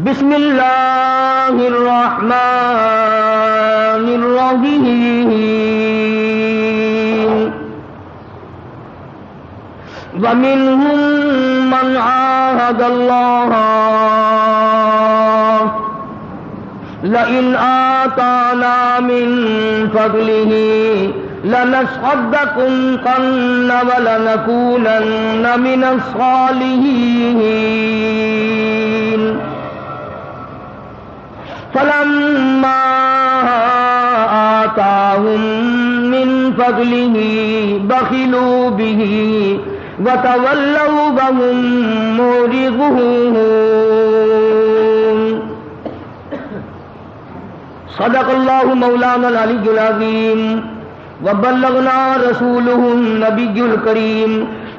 بسم اللہ الرحمن الرحیم ومنهم من عاهد الله لئن آتانا من فضله لنصدقن ولنكونن من الصالحين فلما آتاهم من فضله بخلوا به وتولوا وهم معرضون صدق اللہ مولانا العلی العظیم وبلغنا رسوله النبی الکریم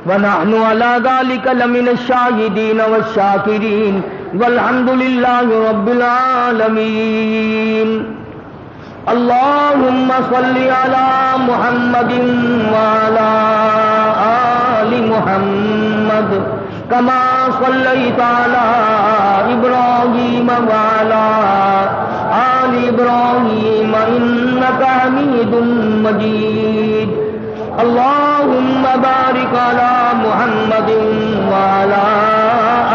ونحن على ذلك لمن الشاہدین والشاکرین والحمد للہ رب العالمین اللہم صل علی محمد وعلی آل محمد کما صلیت علی ابراہیم وعلی آل ابراہیم انک حمید مجید اللہم بارک علی محمد وعلی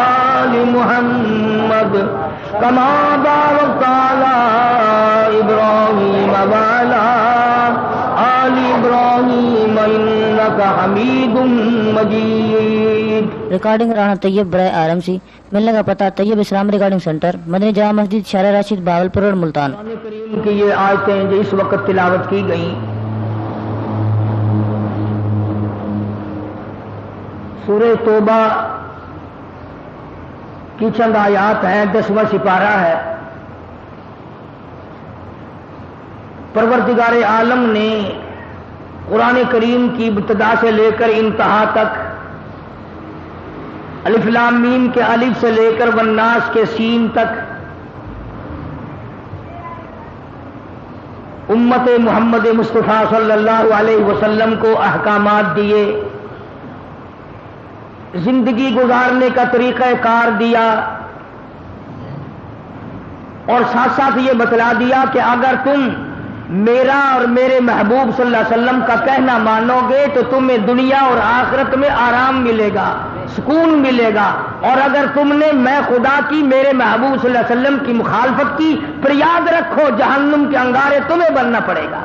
آل محمد کما بارکت علی ابراہیم وعلی آل ابراہیم انک حمید مجید۔ ریکارڈنگ رانا طیب برائے RMC، ملنے کا پتہ طیب اسلام ریکارڈنگ سینٹر، مدنی جامع مسجد شارع راشد بہاولپور اور ملتان۔ قرآن کریم کی یہ آیتیں جو اس وقت تلاوت کی گئیں سورہ توبہ کی چند آیات ہیں، 10واں سپارہ ہے۔ پروردگار عالم نے قرآن کریم کی ابتدا سے لے کر انتہا تک، الف لام میم کے الف سے لے کر والناس کے سین تک امت محمد مصطفیٰ صلی اللہ علیہ وسلم کو احکامات دیے، زندگی گزارنے کا طریقہ کار دیا، اور ساتھ ساتھ یہ بتلا دیا کہ اگر تم میرا اور میرے محبوب صلی اللہ علیہ وسلم کا کہنا مانو گے تو تمہیں دنیا اور آخرت میں آرام ملے گا، سکون ملے گا، اور اگر تم نے میں خدا کی میرے محبوب صلی اللہ علیہ وسلم کی مخالفت کی پھر یاد رکھو جہنم کے انگارے تمہیں بننا پڑے گا۔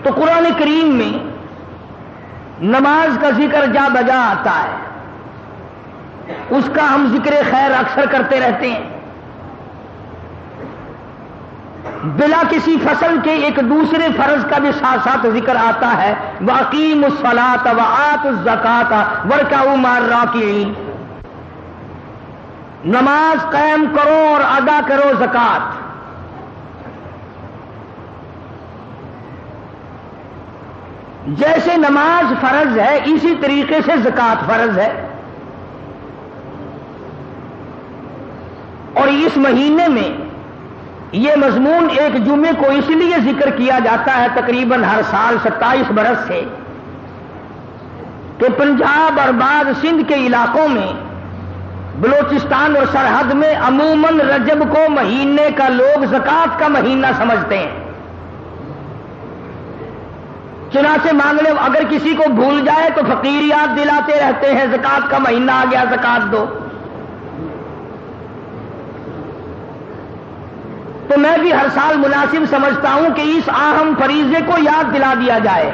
تو قرآن کریم میں نماز کا ذکر جا بجا آتا ہے، اس کا ہم ذکر خیر اکثر کرتے رہتے ہیں، بلا کسی فصل کے ایک دوسرے فرض کا بھی ساتھ ساتھ ذکر آتا ہے، وَأَقِیمُوا الصَّلَاةَ وَآتُوا الزَّکَاةَ وَارْکَعُوا مَعَ الرَّاکِعِینَ، نماز قائم کرو اور ادا کرو زکوٰۃ۔ جیسے نماز فرض ہے اسی طریقے سے زکوٰۃ فرض ہے، اور اس مہینے میں یہ مضمون ایک جمعے کو اس لیے ذکر کیا جاتا ہے تقریباً ہر سال 27 برس سے کہ پنجاب اور بعض سندھ کے علاقوں میں، بلوچستان اور سرحد میں عموماً رجب کو مہینے کا لوگ زکوٰۃ کا مہینہ سمجھتے ہیں، چنانچہ مانگنے اگر کسی کو بھول جائے تو فقیر یاد دلاتے رہتے ہیں زکوٰۃ کا مہینہ آ گیا زکوٰۃ دو۔ تو میں بھی ہر سال مناسب سمجھتا ہوں کہ اس اہم فریضے کو یاد دلا دیا جائے۔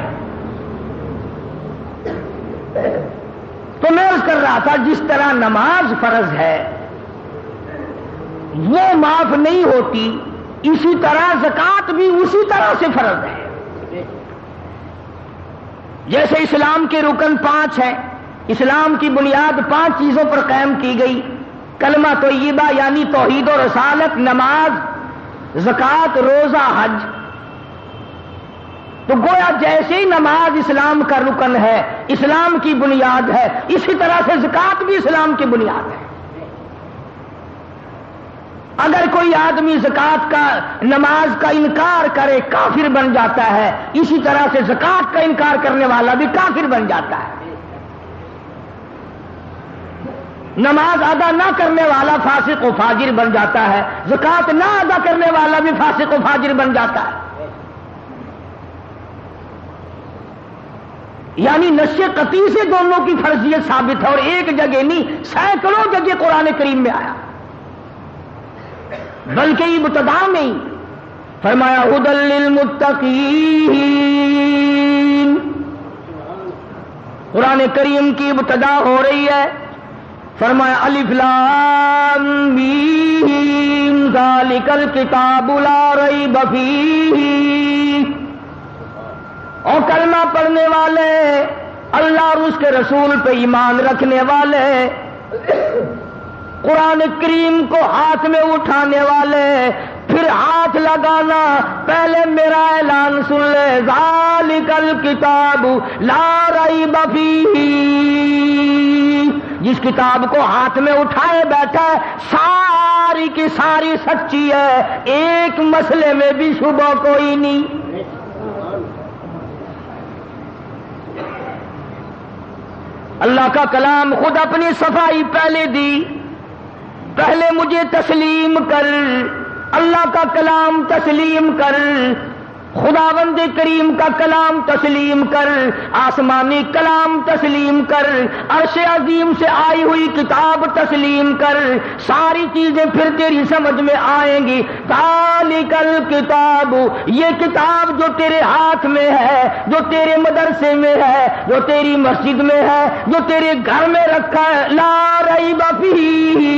تو میں عرض کر رہا تھا جس طرح نماز فرض ہے وہ معاف نہیں ہوتی، اسی طرح زکوٰۃ بھی اسی طرح سے فرض ہے۔ جیسے اسلام کے رکن 5 ہیں، اسلام کی بنیاد 5 چیزوں پر قائم کی گئی، کلمہ طیبہ یعنی توحید و رسالت، نماز، زکوٰۃ، روزہ، حج۔ تو گویا جیسے ہی نماز اسلام کا رکن ہے، اسلام کی بنیاد ہے، اسی طرح سے زکوٰۃ بھی اسلام کی بنیاد ہے۔ اگر کوئی آدمی زکوٰۃ کا نماز کا انکار کرے کافر بن جاتا ہے، اسی طرح سے زکوٰۃ کا انکار کرنے والا بھی کافر بن جاتا ہے۔ نماز ادا نہ کرنے والا فاسق و فاجر بن جاتا ہے، زکات نہ ادا کرنے والا بھی فاسق و فاجر بن جاتا ہے. یعنی نشے قطعی سے دونوں کی فرضیت ثابت ہے، اور ایک جگہ نہیں سینکڑوں جگہ قرآن کریم میں آیا، بلکہ ابتدا میں ہی فرمایا ھدی للمتقین. قرآن کریم کی ابتدا ہو رہی ہے، فرمایا الف لام میم ذالک الکتاب لا ریب فیہ. اور کلمہ پڑھنے والے، اللہ اور اس کے رسول پہ ایمان رکھنے والے، قرآن کریم کو ہاتھ میں اٹھانے والے، پھر ہاتھ لگانا، پہلے میرا اعلان سن لے، ذالک الکتاب لا ریب فیہ. جس کتاب کو ہاتھ میں اٹھائے بیٹھا ہے ساری کی ساری سچی ہے، ایک مسئلے میں بھی شبہ کوئی نہیں. اللہ کا کلام خود اپنی صفائی پہلے دی، پہلے مجھے تسلیم کر. اللہ کا کلام تسلیم کر، خداوند کریم کا کلام تسلیم کر، آسمانی کلام تسلیم کر، عرش عظیم سے آئی ہوئی کتاب تسلیم کر، ساری چیزیں پھر تیری سمجھ میں آئیں گی. ذالک الکتاب، یہ کتاب جو تیرے ہاتھ میں ہے، جو تیرے مدرسے میں ہے، جو تیری مسجد میں ہے، جو تیرے گھر میں رکھا ہے، لا ریب فیہ.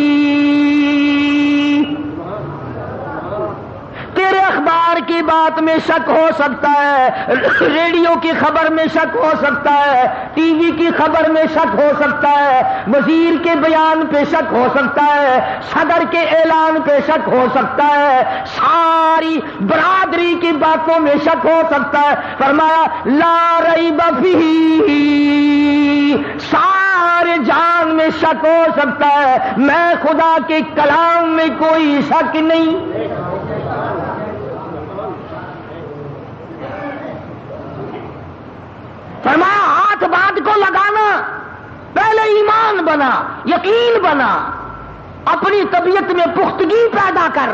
تیرے اخبار کی بات میں شک ہو سکتا ہے، ریڈیو کی خبر میں شک ہو سکتا ہے، ٹی وی کی خبر میں شک ہو سکتا ہے، وزیر کے بیان پہ شک ہو سکتا ہے، صدر کے اعلان پہ شک ہو سکتا ہے، ساری برادری کی باتوں میں شک ہو سکتا ہے. فرمایا لا ریب فیہ، سارے جان میں شک ہو سکتا ہے، میں خدا کے کلام میں کوئی شک نہیں. فرمایا ہاتھ بات کو لگانا، پہلے ایمان بنا، یقین بنا، اپنی طبیعت میں پختگی پیدا کر.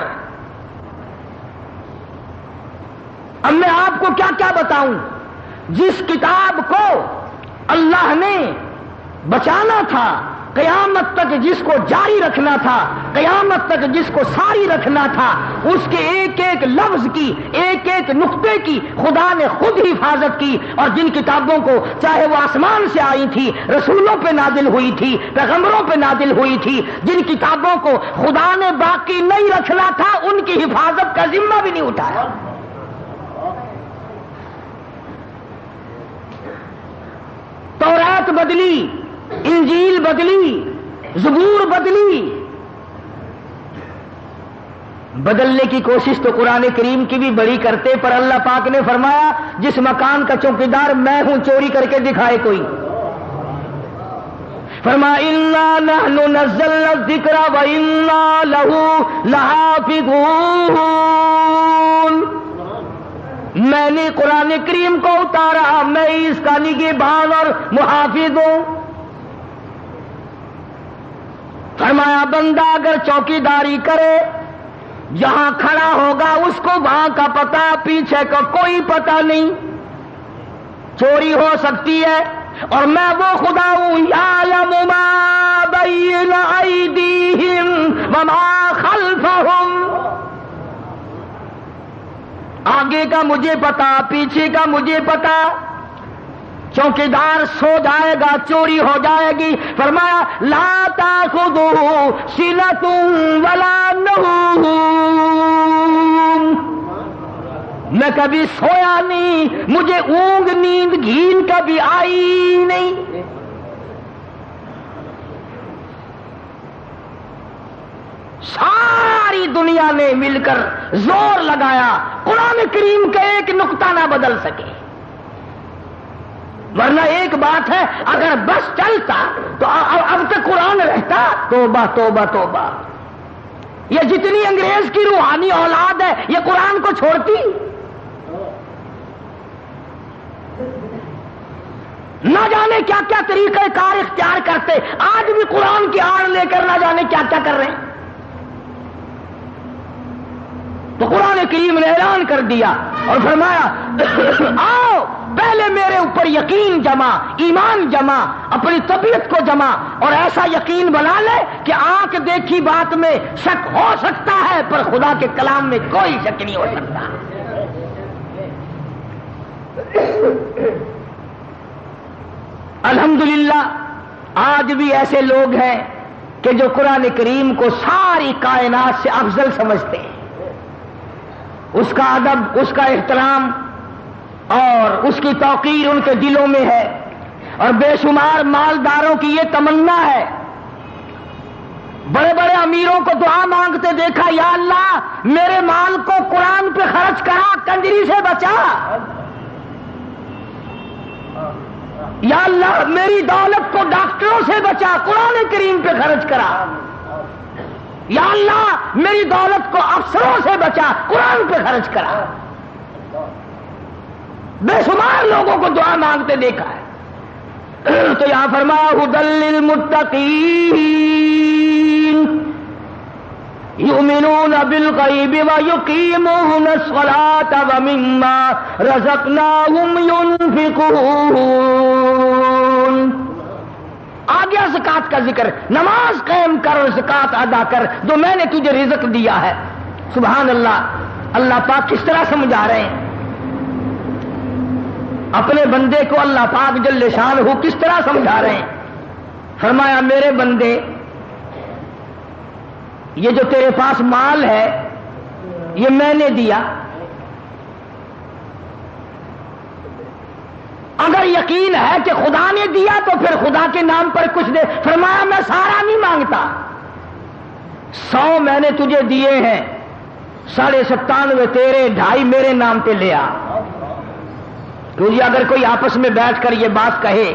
اب میں آپ کو کیا کیا بتاؤں. جس کتاب کو اللہ نے بچانا تھا، قیامت تک جس کو جاری رکھنا تھا، قیامت تک جس کو ساری رکھنا تھا، اس کے ایک ایک لفظ کی، ایک ایک نقطے کی خدا نے خود حفاظت کی. اور جن کتابوں کو چاہے وہ آسمان سے آئی تھی، رسولوں پہ نازل ہوئی تھی، پیغمبروں پہ نازل ہوئی تھی، جن کتابوں کو خدا نے باقی نہیں رکھنا تھا، ان کی حفاظت کا ذمہ بھی نہیں اٹھایا. تورات بدلی، انجیل بدلی، زبور بدلی. بدلنے کی کوشش تو قرآن کریم کی بھی بڑی کرتے، پر اللہ پاک نے فرمایا جس مکان کا چوکیدار میں ہوں، چوری کر کے دکھائے کوئی. فرمایا انا نحن نزلنا الذکر وانا لہ لحافظون. میں نے قرآن کریم کو اتارا، میں اس کا نگہبان اور محافظ ہوں. فرمایا بندہ اگر چوکیداری کرے، جہاں کھڑا ہوگا اس کو وہاں کا پتہ، پیچھے کا کوئی پتہ نہیں. چوری ہو سکتی ہے، اور میں وہ خدا ہوں یعلم ما بین ایدیہم وما خلفہم. آگے کا مجھے پتا، پیچھے کا مجھے پتا. چوکیدار سو جائے گا، چوری ہو جائے گی. فرمایا لا تاخذہ سنۃ ولا نوم. میں کبھی سویا نہیں، مجھے اونگ نیند گھین کبھی آئی نہیں. ساری دنیا نے مل کر زور لگایا قرآن کریم کا ایک نقطہ نہ بدل سکے. ورنہ ایک بات ہے، اگر بس چلتا تو اب تک قرآن رہتا. توبہ توبہ توبہ. یہ جتنی انگریز کی روحانی اولاد ہے، یہ قرآن کو چھوڑتی؟ نہ جانے کیا کیا طریقہ کار اختیار کرتے. آج بھی بھی قرآن کی آڑ لے کر نہ جانے کیا کیا کر رہے ہیں. تو قرآن کریم نے اعلان کر دیا اور فرمایا آؤ پہلے میرے اوپر یقین جما، ایمان جما، اپنی طبیعت کو جما اور ایسا یقین بنا لے کہ آنکھ دیکھی بات میں شک ہو سکتا ہے پر خدا کے کلام میں کوئی شک نہیں ہو سکتا. الحمدللہ آج بھی ایسے لوگ ہیں کہ جو قرآن کریم کو ساری کائنات سے افضل سمجھتے ہیں. اس کا ادب، اس کا احترام اور اس کی توقیر ان کے دلوں میں ہے. اور بے شمار مالداروں کی یہ تمنا ہے. بڑے بڑے امیروں کو دعا مانگتے دیکھا، یا اللہ میرے مال کو قرآن پہ خرچ کرا، کنجری سے بچا. یا اللہ میری دولت کو ڈاکٹروں سے بچا، قرآن کریم پہ خرچ کرا. یا اللہ میری دولت کو افسروں سے بچا، قرآن پہ خرچ کرا. بے شمار لوگوں کو دعا مانگتے دیکھا ہے. تو یہاں فرمایا ھدی للمتقین یؤمنون بالغیب ویقیمون الصلاة ومما رزقناہم ينفقون. آگیا زکات کا ذکر، نماز قائم کر اور زکات ادا کر جو میں نے تجھے رزق دیا ہے. سبحان اللہ. اللہ پاک کس طرح سمجھا رہے ہیں اپنے بندے کو، اللہ پاک جل شانہ کس طرح سمجھا رہے ہیں. فرمایا میرے بندے یہ جو تیرے پاس مال ہے یہ میں نے دیا، اگر یقین ہے کہ خدا نے دیا تو پھر خدا کے نام پر کچھ دے. فرمایا میں سارا نہیں مانگتا، 100 میں نے تجھے دیے ہیں، 97.5 تیرے، 2.5 میرے نام پہ لے آ. کیونکہ اگر کوئی آپس میں بیٹھ کر یہ بات کہے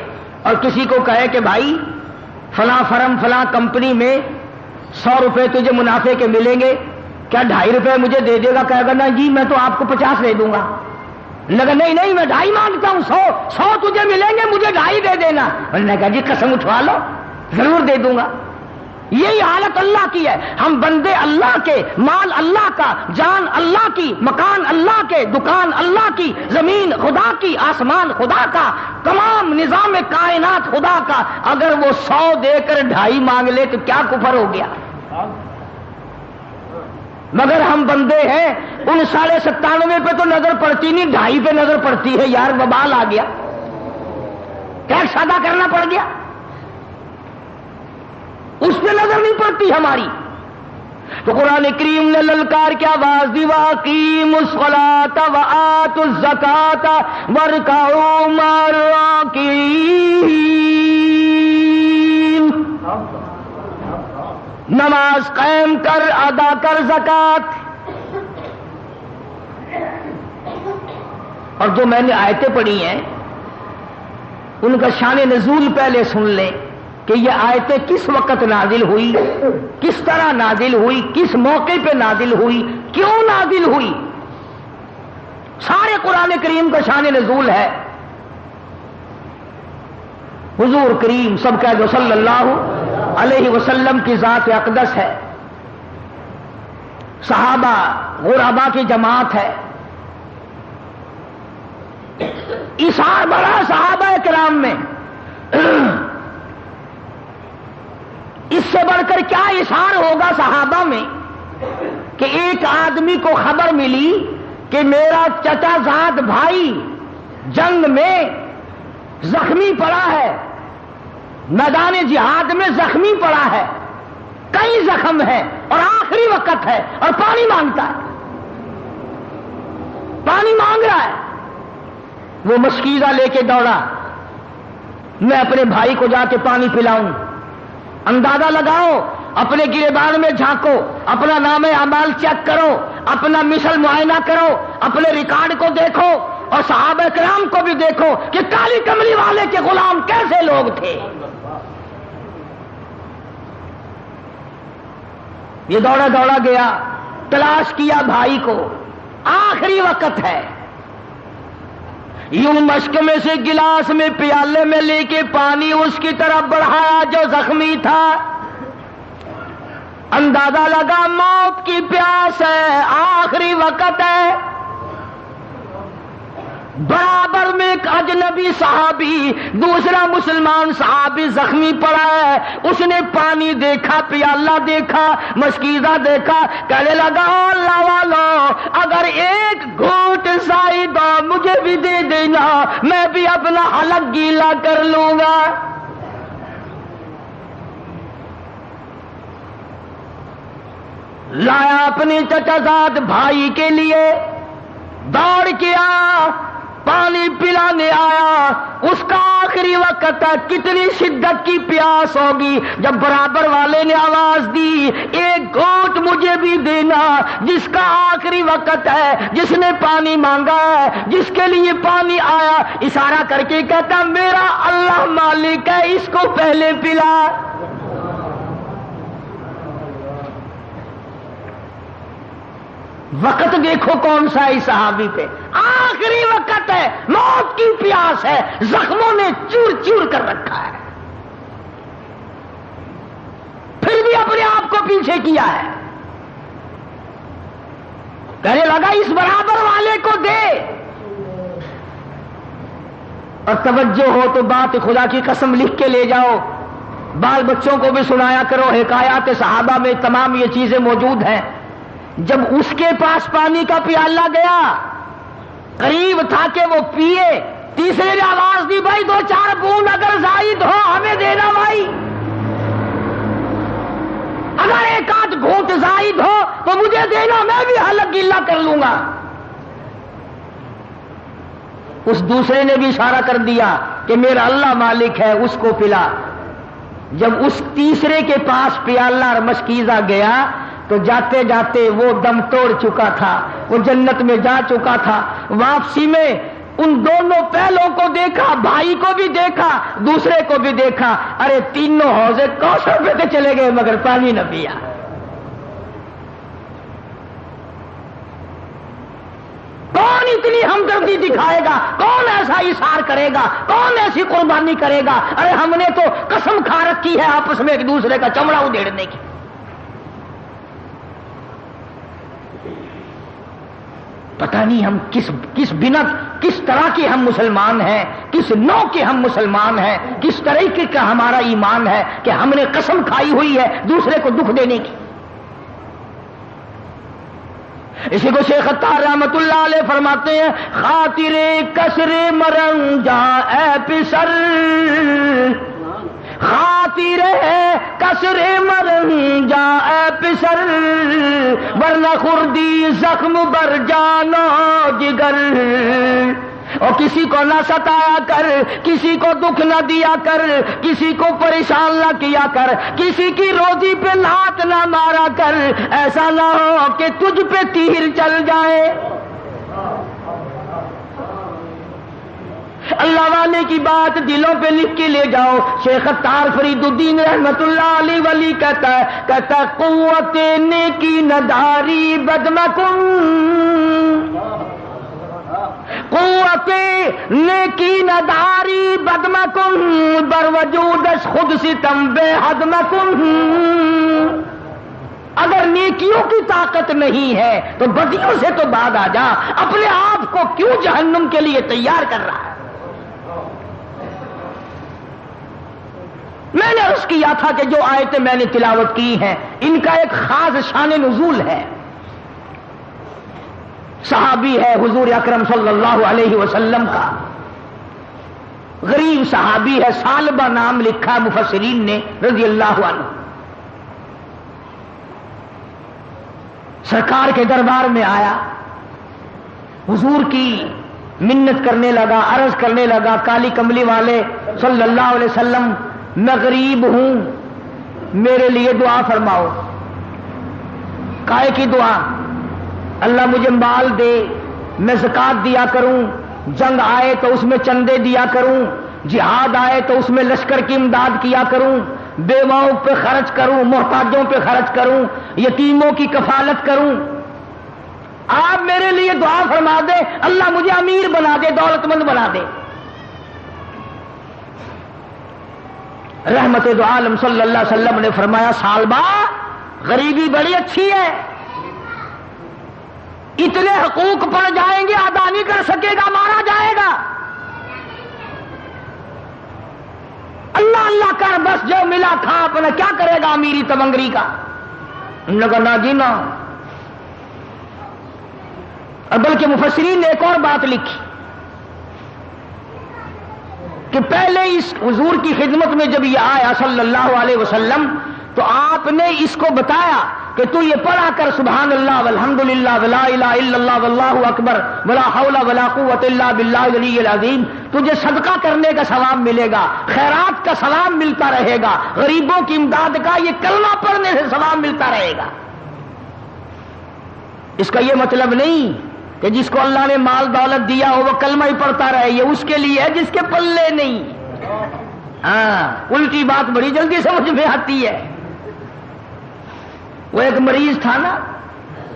اور کسی کو کہے کہ بھائی فلاں فرم فلاں کمپنی میں 100 روپے تجھے منافع کے ملیں گے، کیا 2.5 روپے مجھے دے دے گا؟ کہے گا نہیں جی میں تو آپ کو 50 دے دوں گا. لگا نہیں نہیں میں 2.5 مانگتا ہوں، 100 تجھے ملیں گے، مجھے 2.5 دے دینا. انہوں نے کہا جی قسم اٹھوا لو، ضرور دے دوں گا. یہی حالت اللہ کی ہے. ہم بندے اللہ کے، مال اللہ کا، جان اللہ کی، مکان اللہ کے، دکان اللہ کی، زمین خدا کی، آسمان خدا کا، تمام نظام کائنات خدا کا. اگر وہ 100 دے کر 2.5 مانگ لے تو کیا کفر ہو گیا؟ مگر ہم بندے ہیں، ان 97.5 پہ تو نظر پڑتی نہیں، 2.5 پہ نظر پڑتی ہے. یار وبال آ گیا، ٹیکس ادا کرنا پڑ گیا، اس پہ نظر نہیں پڑتی ہماری. تو قرآن کریم نے للکار کیا آواز دی، وَأَقِیمُوا الصَّلَاةَ وَآتُوا الزَّکَاةَ وَارْکَعُوا مَعَ الرَّاکِعِینَ. نماز قائم کر، ادا کر زکات. اور جو میں نے آیتیں پڑھی ہیں ان کا شان نزول پہلے سن لیں کہ یہ آیتیں کس وقت نازل ہوئی، کس طرح نازل ہوئی، کس موقع پہ نازل ہوئی، کیوں نازل ہوئی. سارے قرآن کریم کا شان نزول ہے. حضور کریم سب کہہ دو صلی اللہ علیہ وسلم کی ذات اقدس ہے، صحابہ غربا کی جماعت ہے. اثار بڑا صحابہ کرام میں، اس سے بڑھ کر کیا اثار ہوگا صحابہ میں کہ ایک آدمی کو خبر ملی کہ میرا چچا زاد بھائی جنگ میں زخمی پڑا ہے، میدان جہاد میں زخمی پڑا ہے، کئی زخم ہے اور آخری وقت ہے اور پانی مانگتا ہے، پانی مانگ رہا ہے. وہ مشکیزہ لے کے دوڑا، میں اپنے بھائی کو جا کے پانی پلاؤں. اندازہ لگاؤ، اپنے گریبان میں جھانکو، اپنا نام اعمال چیک کرو، اپنا مثل معائنہ کرو، اپنے ریکارڈ کو دیکھو اور صحابہ کرام کو بھی دیکھو کہ کالی کملی والے کے غلام کیسے لوگ تھے. یہ دوڑا دوڑا گیا، تلاش کیا بھائی کو، آخری وقت ہے. یوں مشک میں سے گلاس میں پیالے میں لے کے پانی اس کی طرف بڑھایا جو زخمی تھا. اندازہ لگا موت کی پیاس ہے، آخری وقت ہے. برابر میں ایک اجنبی صحابی، دوسرا مسلمان صحابی زخمی پڑا ہے. اس نے پانی دیکھا، پیالہ دیکھا، مشکیزہ دیکھا، کہنے لگا اللہ والو اگر ایک گھونٹ زائد مجھے بھی دے دینا، میں بھی اپنا حلق گیلا کر لوں گا. لایا اپنے چچا زاد بھائی کے لیے، دوڑ کے آیا، پانی پلانے آیا. اس کا آخری وقت ہے، کتنی شدت کی پیاس ہوگی. جب برابر والے نے آواز دی ایک گھونٹ مجھے بھی دینا، جس کا آخری وقت ہے، جس نے پانی مانگا ہے، جس کے لیے پانی آیا، اشارہ کر کے کہتا میرا اللہ مالک ہے، اس کو پہلے پلا. وقت دیکھو کون سا ہے صحابی پہ، آخری وقت ہے، موت کی پیاس ہے، زخموں نے چور چور کر رکھا ہے، پھر بھی اپنے آپ کو پیچھے کیا ہے. کہنے لگا اس برابر والے کو دے. اور توجہ ہو تو بات خدا کی قسم لکھ کے لے جاؤ، بال بچوں کو بھی سنایا کرو. حکایات صحابہ میں تمام یہ چیزیں موجود ہیں. جب اس کے پاس پانی کا پیالہ گیا، قریب تھا کہ وہ پیے، تیسرے نے آواز دی بھائی 2-4 بوند اگر زائد ہو ہمیں دینا بھائی، اگر 1-8 گھونٹ زائد ہو تو مجھے دینا، میں بھی حلق گیلا کر لوں گا. اس دوسرے نے بھی اشارہ کر دیا کہ میرا اللہ مالک ہے، اس کو پلا. جب اس تیسرے کے پاس پیالہ اور مشکیزہ گیا تو جاتے جاتے وہ دم توڑ چکا تھا، وہ جنت میں جا چکا تھا. واپسی میں ان دونوں پہلوں کو دیکھا، بھائی کو بھی دیکھا، دوسرے کو بھی دیکھا. ارے تینوں حوضے کوثر پہ کے چلے گئے مگر پانی نہ پیا. کون اتنی ہمدردی دکھائے گا؟ کون ایسا اظہار کرے گا؟ کون ایسی قربانی کرے گا؟ ارے ہم نے تو قسم کھا رکھی ہے آپس میں ایک دوسرے کا چمڑا ادھیڑنے کی. پتہ نہیں ہم کس بنا کس طرح کے ہم مسلمان ہیں، کس نوع کے ہم مسلمان ہیں، کس طریقے کا ہمارا ایمان ہے کہ ہم نے قسم کھائی ہوئی ہے دوسرے کو دکھ دینے کی. اسی کو شیخ عطار رحمت اللہ علیہ فرماتے ہیں خاطر کسر مرن جا اے پسر، خاطر کسر مرن جا اے پسر، ورنہ خردی زخم بر جانو جگر. اور کسی کو نہ ستایا کر، کسی کو دکھ نہ دیا کر، کسی کو پریشان نہ کیا کر، کسی کی روزی پہ لات نہ مارا کر. ایسا نہ ہو کہ تجھ پہ تیر چل جائے. اللہ والے کی بات دلوں پہ لکھ کے لے جاؤ. شیخ عطار فرید الدین رحمت اللہ علیہ ولی کہتا ہے قوت نیکی نداری بدمکن، قوت نیکی نداری بدمکن، بر وجودش خود ستم بے حدمکن. اگر نیکیوں کی طاقت نہیں ہے تو بدیوں سے تو بعد آ جا. اپنے آپ کو کیوں جہنم کے لیے تیار کر رہا ہے؟ میں نے عرض کیا تھا کہ جو آیتیں میں نے تلاوت کی ہیں ان کا ایک خاص شان نزول ہے. صحابی ہے حضور اکرم صلی اللہ علیہ وسلم کا، غریب صحابی ہے، ثعلبہ نام لکھا مفسرین نے رضی اللہ عنہ. سرکار کے دربار میں آیا، حضور کی منت کرنے لگا، عرض کرنے لگا کالی کملی والے صلی اللہ علیہ وسلم میں غریب ہوں، میرے لیے دعا فرماؤ. کائے کی دعا؟ اللہ مجھے مال دے، میں زکات دیا کروں، جنگ آئے تو اس میں چندے دیا کروں، جہاد آئے تو اس میں لشکر کی امداد کیا کروں، بیواؤں پہ خرچ کروں، محتاجوں پہ خرچ کروں، یتیموں کی کفالت کروں. آپ میرے لیے دعا فرما دے، اللہ مجھے امیر بنا دے، دولت مند بنا دے۔ رحمت دو عالم صلی اللہ علیہ وسلم نے فرمایا سالبہ غریبی بڑی اچھی ہے، اتنے حقوق پڑ جائیں گے ادا نہیں کر سکے گا، مارا جائے گا۔ اللہ اللہ کر، بس جو ملا کھا، اپنا کیا کرے گا امیری تمنگری کا؟ انہوں نے کہا نہ جی نہ۔ اور بلکہ مفسرین نے ایک اور بات لکھی کہ پہلے اس حضور کی خدمت میں جب یہ آیا صلی اللہ علیہ وسلم تو آپ نے اس کو بتایا کہ تو یہ پڑھا کر سبحان اللہ والحمد للہ ولا الہ الا اللہ واللہ اکبر ولا حول ولا قوت الا باللہ العلی العظیم، تجھے صدقہ کرنے کا ثواب ملے گا، خیرات کا ثواب ملتا رہے گا، غریبوں کی امداد کا یہ کلمہ پڑھنے سے ثواب ملتا رہے گا۔ اس کا یہ مطلب نہیں کہ جس کو اللہ نے مال دولت دیا ہو وہ کلمہ ہی پڑھتا رہے، یہ اس کے لیے ہے جس کے پلے نہیں۔ ہاں، الٹی بات بڑی جلدی سمجھ میں آتی ہے۔ وہ ایک مریض تھا نا،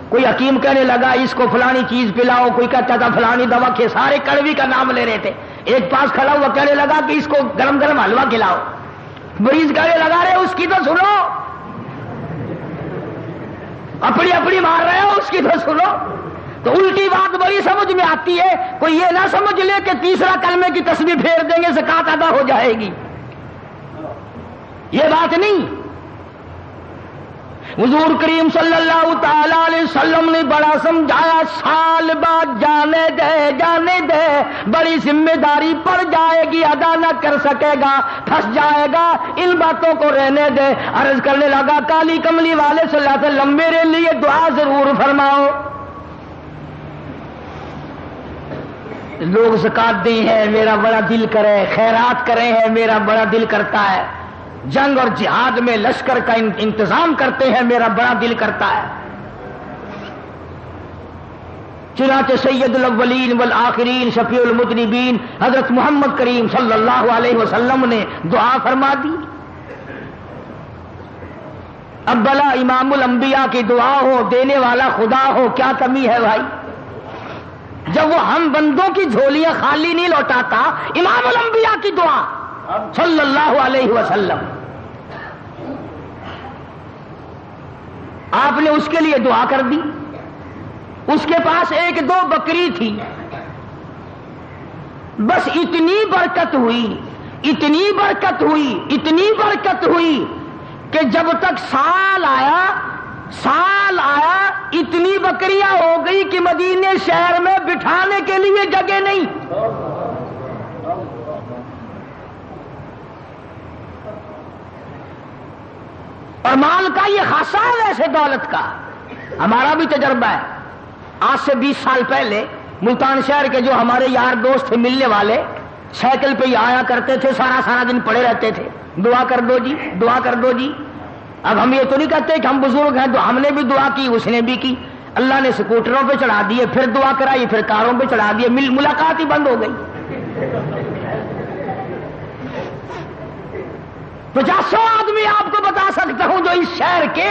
کوئی حکیم کہنے لگا اس کو فلانی چیز پلاؤ، کوئی کہتا تھا فلانی دوا کے، سارے کڑوی کا نام لے رہے تھے۔ ایک پاس کھڑا ہوا کہنے لگا کہ اس کو گرم گرم حلوہ کھلاؤ، مریض کہنے لگا رہے اس کی تو سنو، اپنی اپنی مار رہے ہو، اس کی تو سنو۔ تو الٹی بات بڑی سمجھ میں آتی ہے، کوئی یہ نہ سمجھ لے کہ تیسرا کلمے کی تسبیح پھیر دیں گے زکات ادا ہو جائے گی، یہ بات نہیں۔ حضور کریم صلی اللہ تعالی علیہ وسلم نے بڑا سمجھایا، سال بعد جانے دے جانے دے، بڑی ذمہ داری پڑ جائے گی، ادا نہ کر سکے گا، پھنس جائے گا، ان باتوں کو رہنے دے۔ عرض کرنے لگا کالی کملی والے صلی اللہ علیہ وسلم میرے لیے دعا ضرور فرماؤ۔ لوگ زکات دیں ہیں میرا بڑا دل کرے، خیرات کریں ہیں میرا بڑا دل کرتا ہے، جنگ اور جہاد میں لشکر کا انتظام کرتے ہیں میرا بڑا دل کرتا ہے۔ چنانچہ سید الاولین والآخرین شفیع المذنبین حضرت محمد کریم صلی اللہ علیہ وسلم نے دعا فرما دی۔ اب بلا امام الانبیاء کی دعا ہو، دینے والا خدا ہو، کیا کمی ہے بھائی؟ جب وہ ہم بندوں کی جھولیاں خالی نہیں لوٹاتا، امام الانبیاء کی دعا صلی اللہ علیہ وسلم، آپ نے اس کے لیے دعا کر دی۔ اس کے پاس ایک دو بکری تھی، بس اتنی برکت ہوئی، اتنی برکت ہوئی، اتنی برکت ہوئی کہ جب تک سال آیا اتنی بکریاں ہو گئی کہ مدینے شہر میں بٹھانے کے لیے جگہ نہیں۔ اور مال کا یہ خاصہ ہے ویسے دولت کا، ہمارا بھی تجربہ ہے۔ آج سے 20 سال پہلے ملتان شہر کے جو ہمارے یار دوست تھے ملنے والے، سائیکل پہ ہی آیا کرتے تھے، سارا دن پڑے رہتے تھے، دعا کر دو جی، دعا کر دو جی۔ اب ہم یہ تو نہیں کہتے کہ ہم بزرگ ہیں، تو ہم نے بھی دعا کی، اس نے بھی کی، اللہ نے سکوٹروں پہ چڑھا دیے، پھر دعا کرائی، پھر کاروں پہ چڑھا دیے، ملاقات ہی بند ہو گئی۔ 50 آدمی آپ کو بتا سکتا ہوں جو اس شہر کے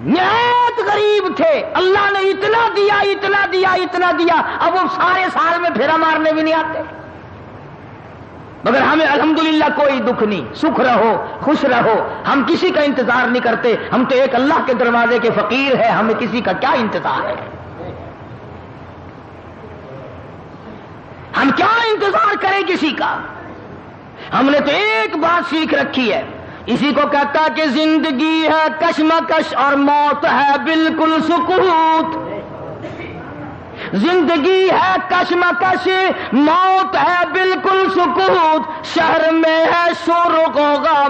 نہایت غریب تھے، اللہ نے اتنا دیا اتنا دیا اتنا دیا، اب وہ سارے سال میں پھیرا مارنے بھی نہیں آتے، مگر ہمیں الحمدللہ کوئی دکھ نہیں، سکھ رہو، خوش رہو، ہم کسی کا انتظار نہیں کرتے، ہم تو ایک اللہ کے دروازے کے فقیر ہیں، ہمیں کسی کا کیا انتظار ہے؟ ہم کیا انتظار کریں کسی کا؟ ہم نے تو ایک بات سیکھ رکھی ہے، اسی کو کہتا کہ زندگی ہے کشمکش اور موت ہے بالکل سکوت۔ زندگی ہے کشمکش، موت ہے بالکل سکوت، شہر میں ہے شور و غوغا،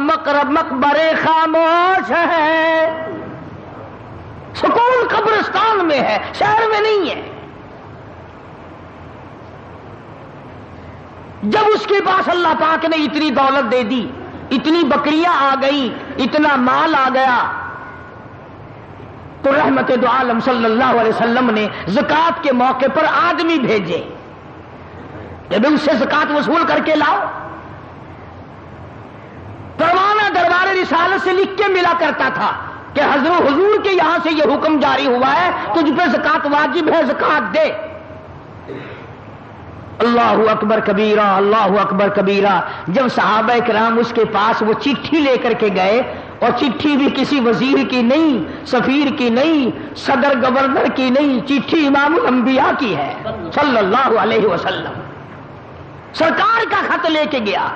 مقبرے خاموش ہے۔ سکون قبرستان میں ہے، شہر میں نہیں ہے۔ جب اس کے پاس اللہ پاک نے اتنی دولت دے دی، اتنی بکریاں آ گئیں، اتنا مال آ گیا، تو رحمت دو عالم صلی اللہ علیہ وسلم نے زکات کے موقع پر آدمی بھیجے کہ اس سے زکات وصول کر کے لاؤ۔ پروانہ دربار رسالت سے لکھ کے ملا کرتا تھا، کہ حضور کے یہاں سے یہ حکم جاری ہوا ہے تجھ پہ زکات واجب ہے، زکات دے۔ اللہ اکبر کبیرہ، اللہ اکبر کبیرہ۔ جب صحابہ کرام اس کے پاس وہ چٹھی لے کر کے گئے، اور چٹھی بھی کسی وزیر کی نہیں، سفیر کی نہیں، صدر گورنر کی نہیں، چٹھی امام الانبیاء کی ہے صلی اللہ علیہ وسلم، سرکار کا خط لے کے گیا۔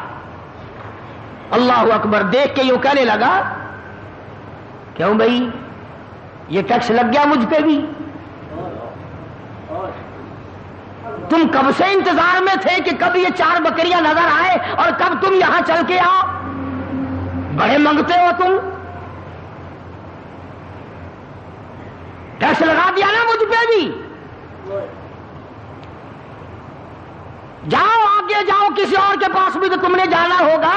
اللہ اکبر، دیکھ کے یوں کہنے لگا کیوں بھائی یہ ٹیکس لگ گیا مجھ پہ بھی؟ تم کب سے انتظار میں تھے کہ کب یہ 4 بکریاں نظر آئے اور کب تم یہاں چل کے آؤ؟ بڑے منگتے ہو تم، ٹیکس لگا دیا نا مجھ پہ بھی، جاؤ آگے جاؤ، کسی اور کے پاس بھی تو تم نے جانا ہوگا،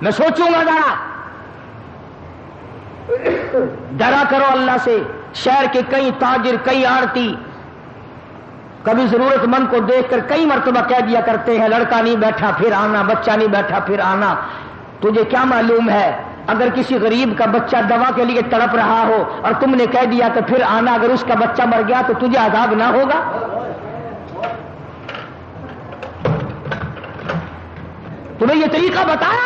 میں سوچوں گا ذرا۔ ڈرا کرو اللہ سے۔ شہر کے کئی تاجر، کئی آڑتی کبھی ضرورت مند کو دیکھ کر کئی مرتبہ کہہ دیا کرتے ہیں لڑکا نہیں بیٹھا پھر آنا، بچہ نہیں بیٹھا پھر آنا۔ تجھے کیا معلوم ہے اگر کسی غریب کا بچہ دوا کے لیے تڑپ رہا ہو اور تم نے کہہ دیا کہ پھر آنا، اگر اس کا بچہ مر گیا تو تجھے عذاب نہ ہوگا؟ تمہیں یہ طریقہ بتایا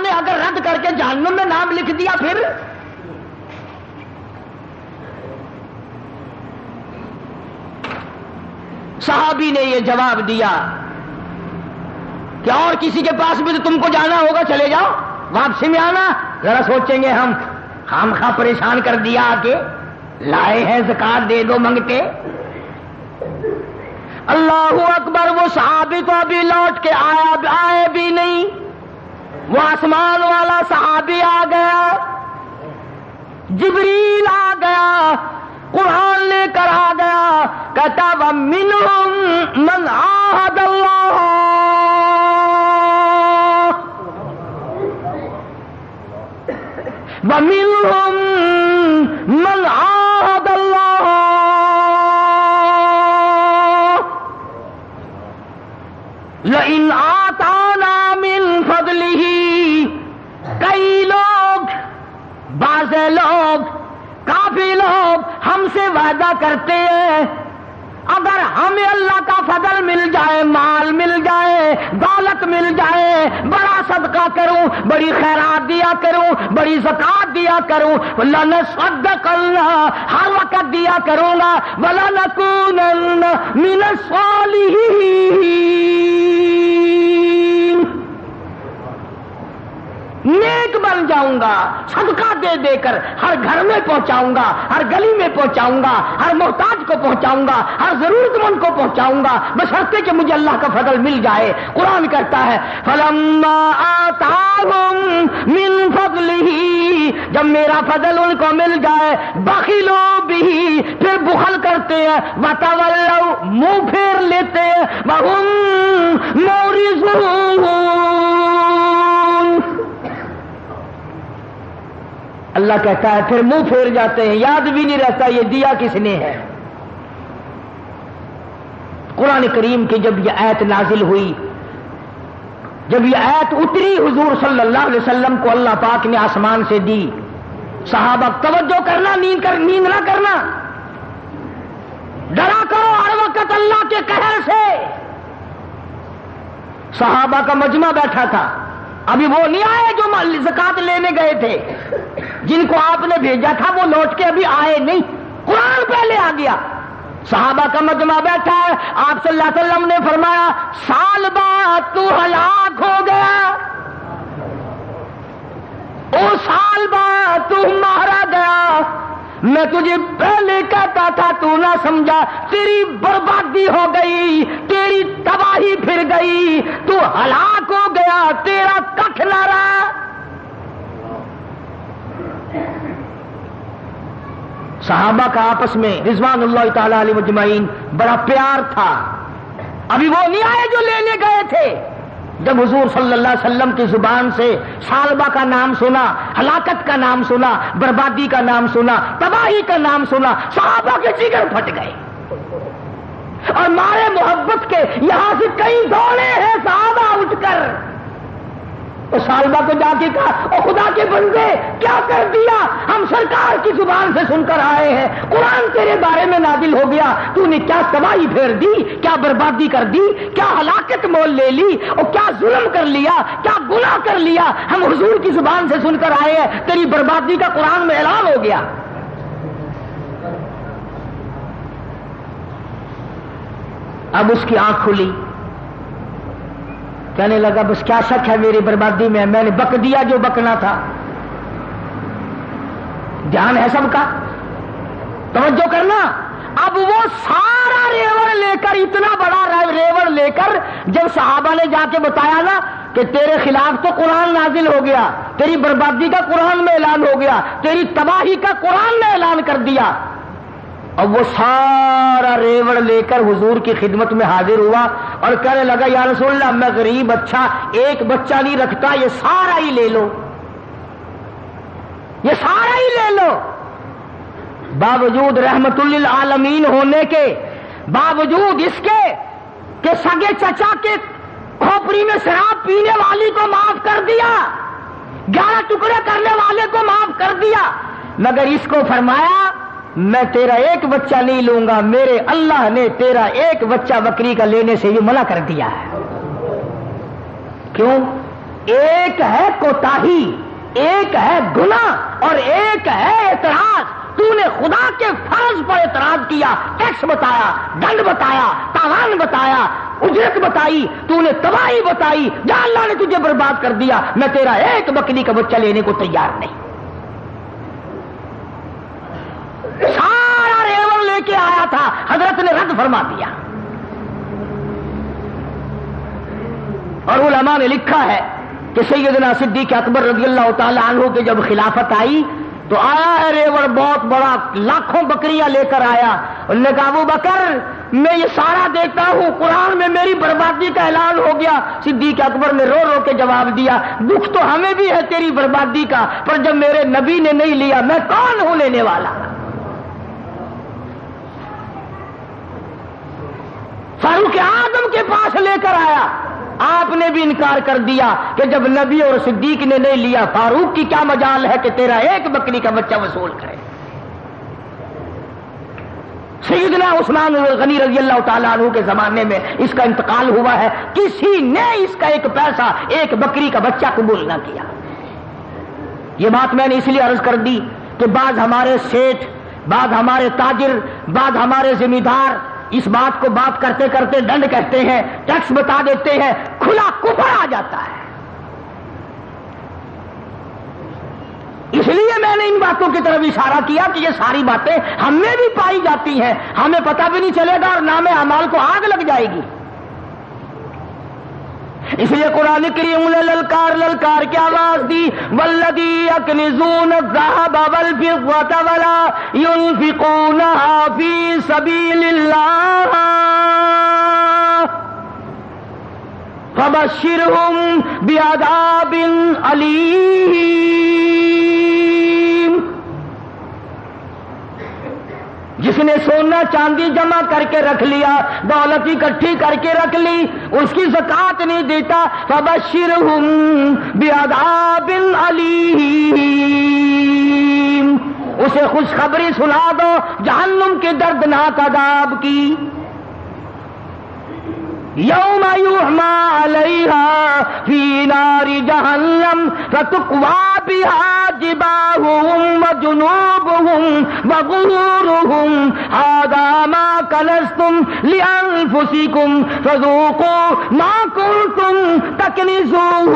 نے، اگر رد کر کے جہنم میں نام لکھ دیا پھر؟ صحابی نے یہ جواب دیا کہ اور کسی کے پاس بھی تو تم کو جانا ہوگا، چلے جاؤ، واپسی میں آنا، ذرا سوچیں گے ہم، خامخواہ پریشان کر دیا کہ لائے ہیں زکات دے دو منگتے۔ اللہ اکبر، وہ صحابی تو ابھی لوٹ کے آئے بھی نہیں، وہ آسمان والا صحابی آ گیا، جبریل آ گیا، قرآن لے کر آ گیا، کہتا وَمِنْهُمْ مَنْ عَاهَدَ اللَّهَ، وَمِنْهُمْ مَنْ عَاهَدَ اللَّهَ لَئِنْ آتَانَا مِنْ فَضْلِهِ۔ کئی لوگ، بعض لوگ، کافی لوگ ہم سے وعدہ کرتے ہیں اگر ہمیں اللہ کا فضل مل جائے، مال مل جائے، دولت مل جائے، بڑا صدقہ کروں، بڑی خیرات دیا کروں، بڑی زکات دیا کروں، لَنَصَدَّقَنَّ، ہر وقت دیا کروں گا، وَلَنَكُونَنَّ مِنَ الصَّالِحِينَ، نیک بن جاؤں گا، صدقہ دے دے کر ہر گھر میں پہنچاؤں گا، ہر گلی میں پہنچاؤں گا، ہر محتاج کو پہنچاؤں گا، ہر ضرورت مند کو پہنچاؤں گا، بشرطے کہ مجھے اللہ کا فضل مل جائے۔ قرآن کہتا ہے فَلَمَّا آتَاهُم مِّن فَضْلِهِ، جب میرا فضل ان کو مل جائے، بَخِلُوا بِهِ، پھر بخل کرتے ہیں، وَتَوَلَّوْا، منہ پھیر لیتے ہیں، وَهُم مُعْرِضُونَ، اللہ کہتا ہے پھر منہ پھیر جاتے ہیں، یاد بھی نہیں رہتا یہ دیا کس نے ہے۔ قرآن کریم کی جب یہ آیت نازل ہوئی، جب یہ آیت اتری حضور صلی اللہ علیہ وسلم کو اللہ پاک نے آسمان سے دی، صحابہ توجہ کرنا، نیند نہ کرنا، ڈرا کرو ہر وقت اللہ کے قہر سے۔ صحابہ کا مجمع بیٹھا تھا، ابھی وہ نہیں آئے جو زکات لینے گئے تھے، جن کو آپ نے بھیجا تھا وہ لوٹ کے ابھی آئے نہیں، قرآن پہلے آ گیا۔ صحابہ کا مجمع بیٹھا ہے، آپ صلی اللہ علیہ وسلم نے فرمایا سال بعد تو ہلاک ہو گیا، او سال بعد تو مارا گیا، میں تجھے پہلے کہتا تھا تو نہ سمجھا، تیری بربادی ہو گئی، تیری تباہی پھر گئی، تو ہلاک ہو گیا، تیرا کٹھ نہ رہا۔ صحابہ کا آپس میں رضوان اللہ تعالی علیہ مجمعین بڑا پیار تھا، ابھی وہ نہیں آئے جو لینے گئے تھے۔ جب حضور صلی اللہ علیہ وسلم کی زبان سے سالبہ کا نام سنا، ہلاکت کا نام سنا، بربادی کا نام سنا، تباہی کا نام سنا، صحابہ کے جگر پھٹ گئے اور مارے محبت کے یہاں سے کئی دوڑے ہیں صحابہ اٹھ کر. تو سالبہ کو جا کے کہا او خدا کے بندے کیا کر دیا, ہم سرکار کی زبان سے سن کر آئے ہیں, قرآن تیرے بارے میں نازل ہو گیا, تو نے کیا تباہی پھیر دی, کیا بربادی کر دی, کیا ہلاکت مول لے لی, اور کیا ظلم کر لیا, کیا گناہ کر لیا. ہم حضور کی زبان سے سن کر آئے ہیں, تیری بربادی کا قرآن میں اعلان ہو گیا. اب اس کی آنکھ کھلی, کہنے لگا بس کیا شک ہے میری بربادی میں نے بک دیا جو بکنا تھا. دھیان ہے سب کا, توجہ کرنا. اب وہ سارا ریوڑ لے کر, اتنا بڑا ریوڑ لے کر جب صحابہ نے جا کے بتایا نا کہ تیرے خلاف تو قرآن نازل ہو گیا, تیری بربادی کا قرآن میں اعلان ہو گیا, تیری تباہی کا قرآن نے اعلان کر دیا. اب وہ سارا ریوڑ لے کر حضور کی خدمت میں حاضر ہوا اور کہنے لگا یا رسول اللہ میں غریب, اچھا ایک بچہ نہیں رکھتا, یہ سارا ہی لے لو, یہ سارا ہی لے لو. باوجود رحمت للعالمین ہونے کے, باوجود اس کے کہ سگے چچا کے کھوپڑی میں شراب پینے والی کو معاف کر دیا, 11 ٹکڑے کرنے والے کو معاف کر دیا, مگر اس کو فرمایا میں تیرا ایک بچہ نہیں لوں گا, میرے اللہ نے تیرا ایک بچہ بکری کا لینے سے بھی منع کر دیا ہے. کیوں؟ ایک ہے کوتاہی, ایک ہے گناہ اور ایک ہے اعتراض. تو نے خدا کے فرض پر اعتراض کیا, ٹیکس بتایا, دنڈ بتایا, تاوان بتایا, اجرت بتائی, تو نے تباہی بتائی, جہاں اللہ نے تجھے برباد کر دیا, میں تیرا ایک بکری کا بچہ لینے کو تیار نہیں. سارا ریوڑ لے کے آیا تھا, حضرت نے رد فرما دیا. اور علماء نے لکھا ہے کہ سیدنا صدیق اکبر رضی اللہ تعالی عنہ کی جب خلافت آئی تو آیا ہے ریوڑ بہت بڑا, لاکھوں بکریاں لے کر آیا. انہوں نے کہا ابو بکر میں یہ سارا دیکھتا ہوں, قرآن میں میری بربادی کا اعلان ہو گیا. صدیق اکبر نے رو رو کے جواب دیا دکھ تو ہمیں بھی ہے تیری بربادی کا, پر جب میرے نبی نے نہیں لیا میں کون ہوں لینے والا. فاروق اعظم کے پاس لے کر آیا, آپ نے بھی انکار کر دیا کہ جب نبی اور صدیق نے نہیں لیا, فاروق کی کیا مجال ہے کہ تیرا ایک بکری کا بچہ وصول کرے. سیدنا عثمان غنی رضی اللہ تعالیٰ عنہ کے زمانے میں اس کا انتقال ہوا ہے, کسی نے اس کا ایک پیسہ, ایک بکری کا بچہ قبول نہ کیا. یہ بات میں نے اس لیے عرض کر دی کہ بعض ہمارے سیٹھ, بعض ہمارے تاجر, بعض ہمارے ذمہ دار اس بات کو بات کرتے کرتے ڈنڈ کہتے ہیں, ٹیکس بتا دیتے ہیں, کھلا کفر آ جاتا ہے. اس لیے میں نے ان باتوں کی طرف اشارہ کیا کہ یہ ساری باتیں ہم میں بھی پائی جاتی ہیں, ہمیں پتہ بھی نہیں چلے گا اور نام اعمال کو آگ لگ جائے گی. اس لیے قرآن کریم نے للکار کی آواز دی, والذی یکنزون الذهب والفضة ولا ينفقونها فی سبیل اللہ فبشرهم بعذاب علیم. جس نے سونا چاندی جمع کر کے رکھ لیا, دولت اکٹھی کر کے رکھ لی, اس کی زکات نہیں دیتا, فبشرہم بعذاب علیم, اسے خوشخبری سنا دو جہنم کے دردناک عذاب کی. یوم یحما علیہا فی نار جہنم فتقوی بہا جباہہم وجنوبہم وظہورہم ھذا ما کنزتم لانفسکم فذوقوا ما کنتم تکنزون.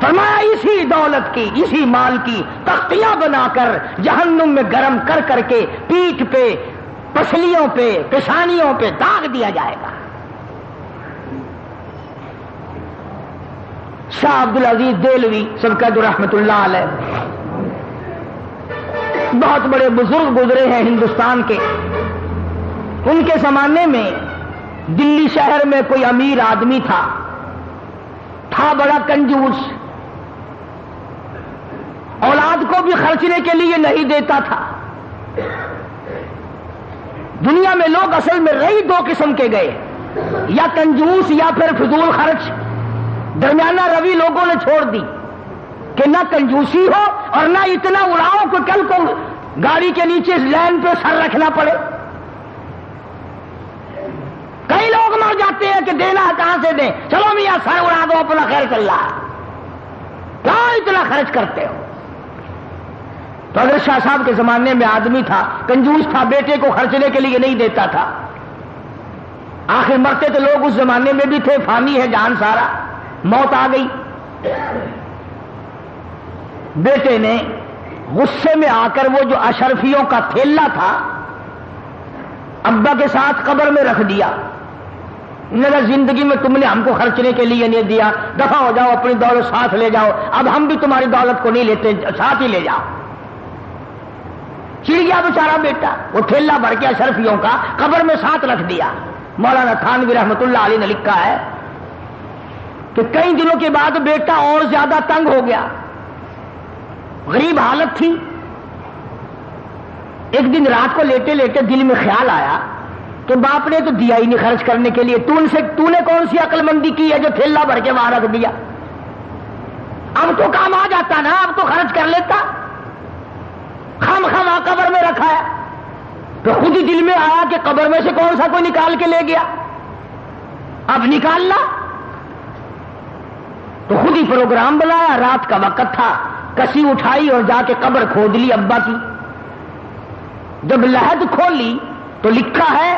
فرمایا اسی دولت کی, اسی مال کی تختیاں بنا کر جہنم میں گرم کر کر کے پیٹھ پہ, پسلیوں پہ, پیشانیوں پہ داغ دیا جائے گا. شاہ عبدالعزیز دہلوی سبقت رحمت اللہ علیہ بہت بڑے بزرگ گزرے ہیں ہندوستان کے. ان کے زمانے میں دلی شہر میں کوئی امیر آدمی تھا بڑا کنجوس, اولاد کو بھی خرچنے کے لیے نہیں دیتا تھا, دنیا میں لوگ اصل میں رہی دو قسم کے گئے، یا کنجوس یا پھر فضول خرچ۔ درمیانہ روی لوگوں نے چھوڑ دی کہ نہ کنجوسی ہو اور نہ اتنا اڑاؤ کہ کل کو گاڑی کے نیچے لین پہ سر رکھنا پڑے۔ کئی لوگ مر جاتے ہیں کہ دینا کہاں سے دیں، چلو میاں سر اڑا دو اپنا خیر چل رہا، کیا اتنا خرچ کرتے ہو؟ تو اگر شاہ صاحب کے زمانے میں آدمی تھا، کنجوس تھا، بیٹے کو خرچنے کے لیے نہیں دیتا تھا، آخر مرتے تو لوگ اس زمانے میں بھی تھے، فانی ہے جان سارا، موت آ گئی۔ بیٹے نے غصے میں آ کر وہ جو اشرفیوں کا تھیلا تھا ابا کے ساتھ قبر میں رکھ دیا۔ میرا زندگی میں تم نے ہم کو خرچنے کے لیے نہیں دیا، دفع ہو جاؤ، اپنی دولت ساتھ لے جاؤ، اب ہم بھی تمہاری دولت کو نہیں لیتے، ساتھ ہی لے جاؤ۔ چڑ گیا بیچارہ بیٹا، وہ تھیلا بھر کے اشرفیوں کا قبر میں ساتھ رکھ دیا۔ مولانا تھانوی رحمۃ اللہ علیہ نے لکھا ہے کہ کئی دنوں کے بعد بیٹا اور زیادہ تنگ ہو گیا، غریب حالت تھی۔ ایک دن رات کو لیٹے لیٹے دل میں خیال آیا کہ باپ نے تو دیا ہی نہیں خرچ کرنے کے لیے، تو نے کون سی عقل مندی کی ہے جو تھیلا بھر کے وہاں رکھ دیا؟ اب تو کام آ جاتا نا، اب تو خرچ کر لیتا، خم خما قبر میں رکھا ہے۔ تو خود ہی دل میں آیا کہ قبر میں سے کون سا کوئی نکال کے لے گیا، اب نکالنا۔ تو خود ہی پروگرام بنایا، رات کا وقت تھا، کسی اٹھائی اور جا کے قبر کھود لی ابا کی۔ جب لحد کھولی تو لکھا ہے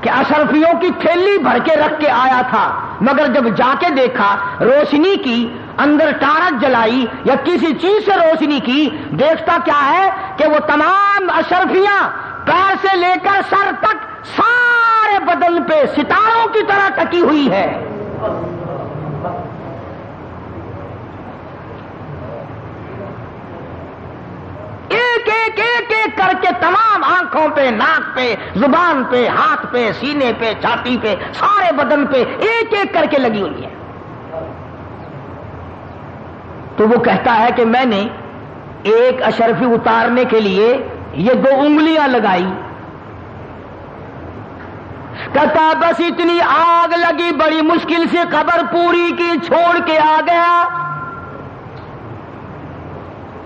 کہ اشرفیوں کی تھیلی بھر کے رکھ کے آیا تھا، مگر جب جا کے دیکھا روشنی کی، اندر ٹارچ جلائی یا کسی چیز سے روشنی کی، دیکھتا کیا ہے کہ وہ تمام اشرفیاں پیر سے لے کر سر تک سارے بدن پہ ستاروں کی طرح ٹکی ہوئی ہے۔ ایک ایک ایک ایک کر کے تمام آنکھوں پہ، ناک پہ، زبان پہ، ہاتھ پہ، سینے پہ، چھاتی پہ، سارے بدن پہ ایک ایک کر کے لگی ہوئی ہے۔ تو وہ کہتا ہے کہ میں نے ایک اشرفی اتارنے کے لیے یہ 2 انگلیاں لگائی، کہتا بس اتنی آگ لگی، بڑی مشکل سے قبر پوری کی، چھوڑ کے آ گیا۔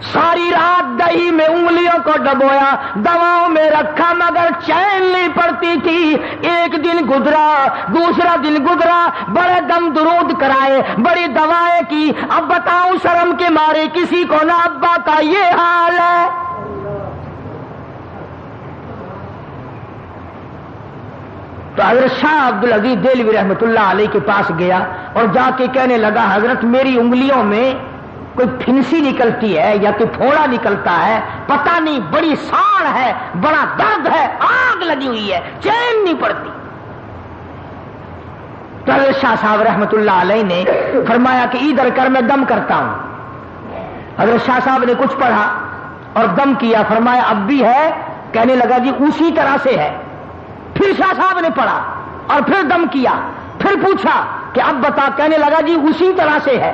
ساری رات دہی میں انگلیوں کو ڈبویا، دواؤں میں رکھا، مگر چین نہیں پڑتی تھی۔ ایک دن گزرا، دوسرا دن گزرا، بڑے دم درود کرائے، بڑی دوائیں کی، اب بتاؤں شرم کے مارے کسی کو نہ ابا کا یہ حال ہے۔ تو حضرت شاہ عبدالعزیز دہلوی رحمۃ اللہ علیہ کے پاس گیا اور جا کے کہنے لگا حضرت میری انگلیوں میں کوئی پھنسی نکلتی ہے یا کہ پھوڑا نکلتا ہے، پتہ نہیں، بڑی ساڑ ہے، بڑا درد ہے، آگ لگی ہوئی ہے، چین نہیں پڑتی۔ تو حضرت شاہ صاحب رحمۃ اللہ علیہ نے فرمایا کہ ادھر کر میں دم کرتا ہوں۔ حضرت شاہ صاحب نے کچھ پڑھا اور دم کیا، فرمایا اب بھی ہے؟ کہنے لگا جی اسی طرح سے ہے۔ پھر شاہ صاحب نے پڑھا اور پھر دم کیا، پھر پوچھا کہ اب بتا، کہنے لگا جی اسی طرح سے ہے۔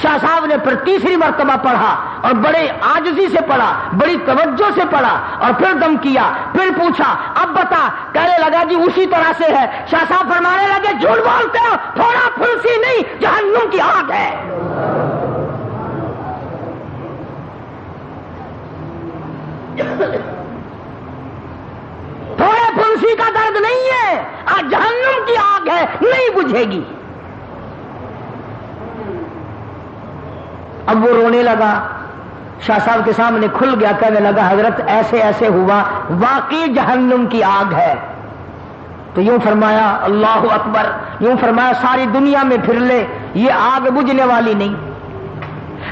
شاہ صاحب نے پھر تیسری مرتبہ پڑھا اور بڑے عاجزی سے پڑھا، بڑی توجہ سے پڑھا اور پھر دم کیا، پھر پوچھا اب بتا، کہنے لگا جی اسی طرح سے ہے۔ شاہ صاحب فرمانے لگے جھوٹ بولتے ہو، تھوڑا پھنسی نہیں، جہنم کی آگ ہے۔ تھوڑے پھنسی کا درد نہیں ہے، آج جہنم کی آگ ہے، نہیں بجھے گی۔ اب وہ رونے لگا، شاہ صاحب کے سامنے کھل گیا، کہنے لگا حضرت ایسے ایسے ہوا، واقعی جہنم کی آگ ہے۔ تو یوں فرمایا اللہ اکبر، یوں فرمایا ساری دنیا میں پھر لے، یہ آگ بجھنے والی نہیں،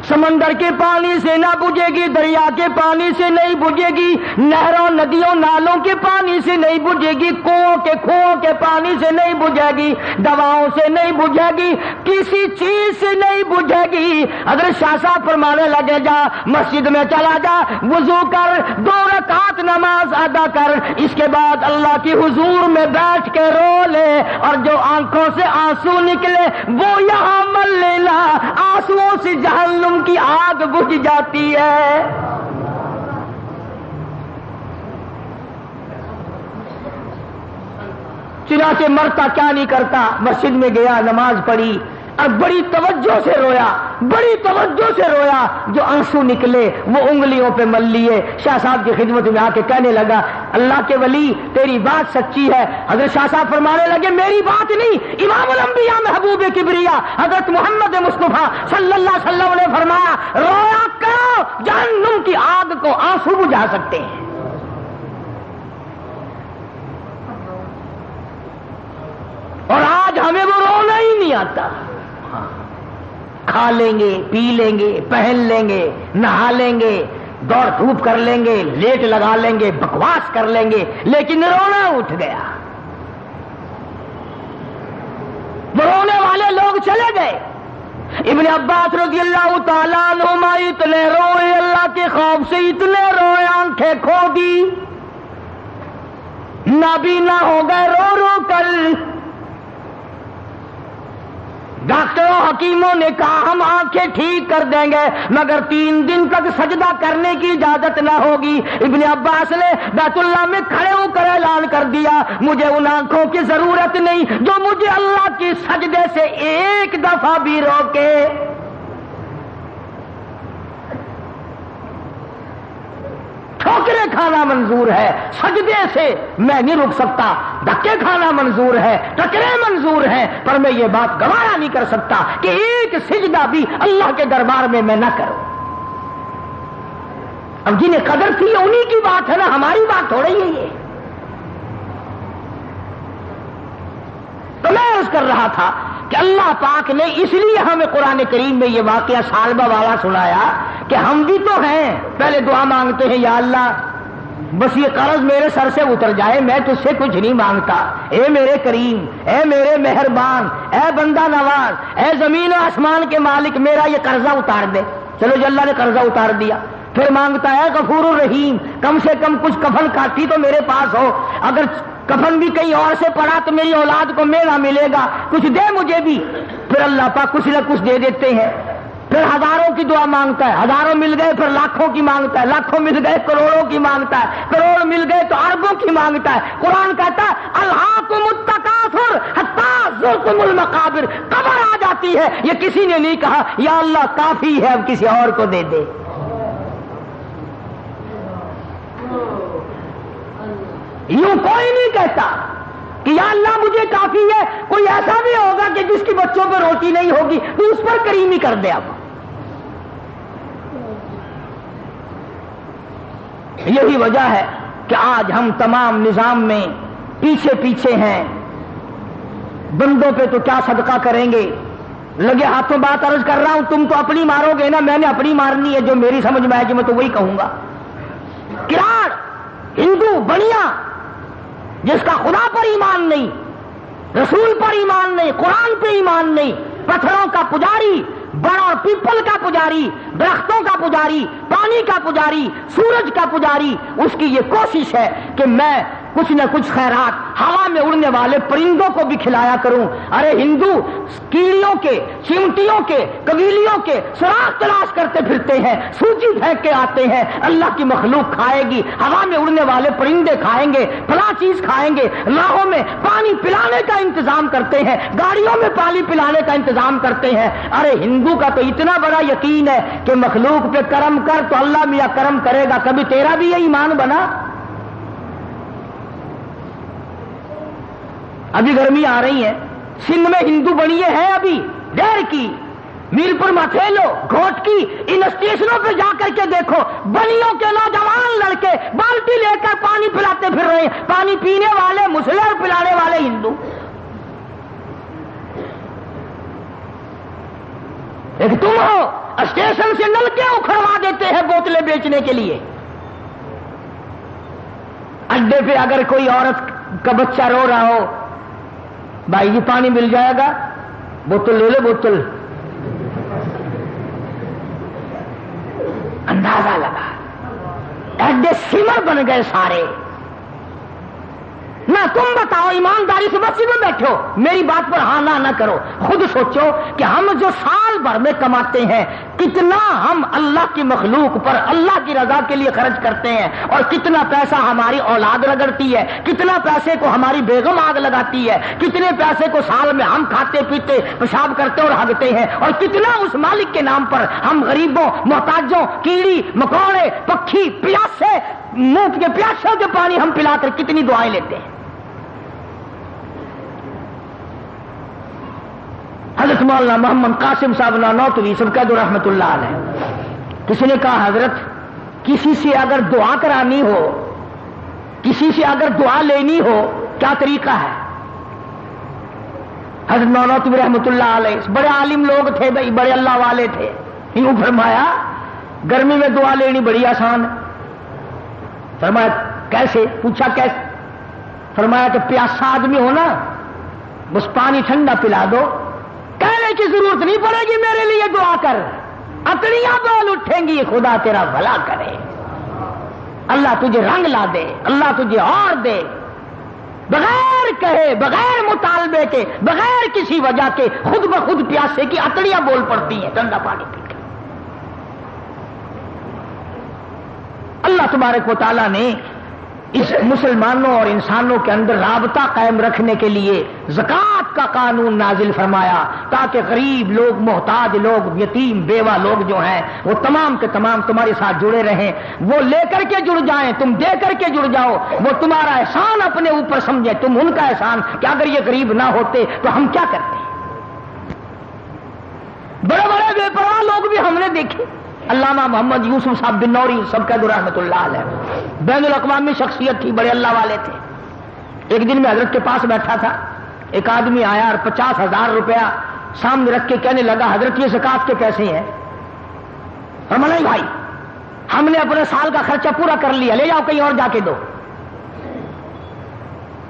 سمندر کے پانی سے نہ بجھے گی، دریا کے پانی سے نہیں بجھے گی، نہروں ندیوں نالوں کے پانی سے نہیں بجھے گی، کنووں کے پانی سے نہیں بجھے گی، دواؤں سے نہیں بجھے گی، کسی چیز سے نہیں بجھے گی۔ اگر شاہ صاحب فرمانے لگے جا مسجد میں چلا جا، وضو کر، 2 رکعت نماز ادا کر، اس کے بعد اللہ کی حضور میں بیٹھ کے رو لے، اور جو آنکھوں سے آنسو نکلے وہ یہاں مل لینا، آنسوؤں سے جہنم کی آگ بجھ جاتی ہے۔ چنانچہ مرتا کیا نہیں کرتا، مسجد میں گیا، نماز پڑھی اور بڑی توجہ سے رویا، بڑی توجہ سے رویا، جو آنسو نکلے وہ انگلیوں پہ مل لیے۔ شاہ صاحب کی خدمت میں آ کے کہنے لگا اللہ کے ولی تیری بات سچی ہے۔ حضرت شاہ صاحب فرمانے لگے میری بات نہیں، امام الانبیاء محبوب کبریا حضرت محمد مصطفیٰ صلی اللہ علیہ وسلم نے فرمایا رویا کرو، جہنم کی آگ کو آنسو بجھا سکتے ہیں۔ اور آج ہمیں وہ رونا ہی نہیں آتا۔ کھا لیں گے، پی لیں گے، پہن لیں گے، نہا لیں گے، دوڑ دھوپ کر لیں گے، لیٹ لگا لیں گے، بکواس کر لیں گے، لیکن رونا اٹھ گیا۔ وہ رونے والے لوگ چلے گئے۔ ابن عباس رضی اللہ تعالیٰ عنہما اتنے روئے، اللہ کے خوف سے اتنے روئے، آنکھیں کھو دی، نابینا ہو گئے رو رو کر۔ ڈاکٹروں حکیموں نے کہا ہم آنکھیں ٹھیک کر دیں گے مگر 3 دن تک سجدہ کرنے کی اجازت نہ ہوگی۔ ابن عباس نے بیت اللہ میں کھڑے ہو کر اعلان کر دیا مجھے ان آنکھوں کی ضرورت نہیں جو مجھے اللہ کی سجدے سے ایک دفعہ بھی روکے۔ ٹھوکریں کھانا منظور ہے، سجدے سے میں نہیں رک سکتا، دھکے کھانا منظور ہے، ٹکریں منظور ہیں، پر میں یہ بات گوارا نہیں کر سکتا کہ ایک سجدہ بھی اللہ کے دربار میں نہ کروں۔ اب جنہیں قدر تھی انہی کی بات ہے نا، ہماری بات ہو رہی ہے یہ۔ تو میں عرض کر رہا تھا کہ اللہ پاک نے اس لیے ہمیں قرآن کریم میں یہ واقعہ سالبہ والا سنایا کہ ہم بھی تو ہیں، پہلے دعا مانگتے ہیں یا اللہ بس یہ قرض میرے سر سے اتر جائے، میں تجھ سے کچھ نہیں مانگتا، اے میرے کریم، اے میرے مہربان، اے بندہ نواز، اے زمین و آسمان کے مالک میرا یہ قرضہ اتار دے۔ چلو جی اللہ نے قرضہ اتار دیا، پھر مانگتا ہے غفور الرحیم کم سے کم کچھ کفن کاٹی تو میرے پاس ہو، اگر کفن بھی کہیں اور سے پڑا تو میری اولاد کو میرا ملے گا، کچھ دے مجھے بھی۔ پھر اللہ پاک کچھ نہ کچھ دے دیتے ہیں۔ پھر ہزاروں کی دعا مانگتا ہے، ہزاروں مل گئے پھر لاکھوں کی مانگتا ہے، لاکھوں مل گئے کروڑوں کی مانگتا ہے، کروڑ مل گئے تو اربوں کی مانگتا ہے۔ قرآن کہتا ہے الہاکم التکاثر حتی زرتم المقابر، قبر آ جاتی ہے، یہ کسی نے نہیں کہا یا اللہ کافی ہے اب کسی اور کو دے دے۔ یوں کوئی نہیں کہتا کہ یا اللہ مجھے کافی ہے، کوئی ایسا بھی ہوگا کہ جس کی بچوں پہ روٹی نہیں ہوگی تو اس پر کریمی کر دے۔ اب یہی وجہ ہے کہ آج ہم تمام نظام میں پیچھے پیچھے ہیں، بندوں پہ تو کیا صدقہ کریں گے، لگے ہاتھوں بات عرض کر رہا ہوں، تم تو اپنی مارو گے نا، میں نے اپنی مارنی ہے، جو میری سمجھ میں آئے گی میں تو وہی کہوں گا۔ کراڑ ہندو بنیا جس کا خدا پر ایمان نہیں، رسول پر ایمان نہیں، قرآن پہ ایمان نہیں، پتھروں کا پجاری، بڑا پیپل کا پجاری، درختوں کا پجاری، پانی کا پجاری، سورج کا پجاری، اس کی یہ کوشش ہے کہ میں کچھ نہ کچھ خیرات ہوا میں اڑنے والے پرندوں کو بھی کھلایا کروں۔ ارے ہندو کیڑیوں کے، چمٹیوں کے، قبیلیوں کے سراغ تلاش کرتے پھرتے ہیں، سوجی پھینک کے آتے ہیں، اللہ کی مخلوق کھائے گی، ہوا میں اڑنے والے پرندے کھائیں گے، فلاں چیز کھائیں گے، راہوں میں پانی پلانے کا انتظام کرتے ہیں، گاڑیوں میں پانی پلانے کا انتظام کرتے ہیں۔ ارے ہندو کا تو اتنا بڑا یقین ہے کہ مخلوق پہ کرم کر تو اللہ میاں کرم کرے گا، کبھی تیرا بھی یہ ایمان بنا؟ ابھی گرمی آ رہی ہے، سندھ میں ہندو بنیے ہیں ابھی ڈیر کی، میر پور مٹھیلو، گھوٹ کی، ان اسٹیشنوں پہ جا کر کے دیکھو، بنیوں کے نوجوان لڑکے بالٹی لے کر پانی پلاتے پھر رہے ہیں، پانی پینے والے مسلم اور پلانے والے ہندو۔ ایک تم ہو اسٹیشن سے نلکے اکھڑوا دیتے ہیں بوتلیں بیچنے کے لیے۔ اڈے پہ اگر کوئی عورت کا بچہ رو رہا ہو، بھائی جی پانی مل جائے گا، بوتل لے لو بوتل، اندازہ لگا، اڈے سمر بن گئے سارے۔ نہ تم بتاؤ، ایمانداری سے مسجد میں بیٹھو، میری بات پر ہاں نہ کرو، خود سوچو کہ ہم جو سال بھر میں کماتے ہیں کتنا ہم اللہ کی مخلوق پر اللہ کی رضا کے لیے خرچ کرتے ہیں، اور کتنا پیسہ ہماری اولاد رگڑتی ہے، کتنا پیسے کو ہماری بیگم آگ لگاتی ہے، کتنے پیسے کو سال میں ہم کھاتے پیتے پیشاب کرتے اور ہگتے ہیں، اور کتنا اس مالک کے نام پر ہم غریبوں، محتاجوں، کیڑی مکوڑے، پکھی، پیاسے، منہ کے پیاسوں کے پانی ہم پلا کر کتنی دعائیں لیتے ہیں۔ حضرت مولانا محمد قاسم صاحب نانوتوی سبقت رحمت اللہ علیہ، کسی نے کہا حضرت کسی سے اگر دعا کرانی ہو، کسی سے اگر دعا لینی ہو کیا طریقہ ہے؟ حضرت نانوتوی رحمت اللہ علیہ بڑے عالم لوگ تھے بھائی، بڑے اللہ والے تھے، انہوں فرمایا گرمی میں دعا لینی بڑی آسان ہے۔ فرمایا کیسے؟ پوچھا کیسے؟ فرمایا کہ پیاسا آدمی ہو نا، بس پانی ٹھنڈا پلا دو، کہنے کی ضرورت نہیں پڑے گی میرے لیے دعا کر، اکڑیاں بول اٹھیں گی، خدا تیرا بھلا کرے، اللہ تجھے رنگ لا دے، اللہ تجھے اور دے، بغیر کہے، بغیر مطالبے کے، بغیر کسی وجہ کے خود بخود پیاسے کی اکڑیاں بول پڑتی ہیں ٹھنڈا پانی پی کے۔ اللہ تبارک و تعالیٰ نے اس مسلمانوں اور انسانوں کے اندر رابطہ قائم رکھنے کے لیے زکوٰۃ کا قانون نازل فرمایا، تاکہ غریب لوگ، محتاج لوگ، یتیم بیوہ لوگ جو ہیں وہ تمام کے تمام تمہارے ساتھ جڑے رہیں، وہ لے کر کے جڑ جائیں، تم دے کر کے جڑ جاؤ، وہ تمہارا احسان اپنے اوپر سمجھیں، تم ان کا احسان کہ اگر یہ غریب نہ ہوتے تو ہم کیا کرتے۔ بڑے بڑے بے پرواہ لوگ بھی ہم نے دیکھے، علامہ محمد یوسف صاحب بنوری سبقت رحمت اللہ علیہ بین الاقوامی شخصیت تھی، بڑے اللہ والے تھے۔ ایک دن میں حضرت کے پاس بیٹھا تھا، ایک آدمی آیا اور 50,000 روپیہ سامنے رکھ کے کہنے لگا حضرت یہ زکوٰۃ کے پیسے ہیں۔ فرمایا نہیں بھائی، ہم نے اپنے سال کا خرچہ پورا کر لیا، لے جاؤ کہیں اور جا کے دو،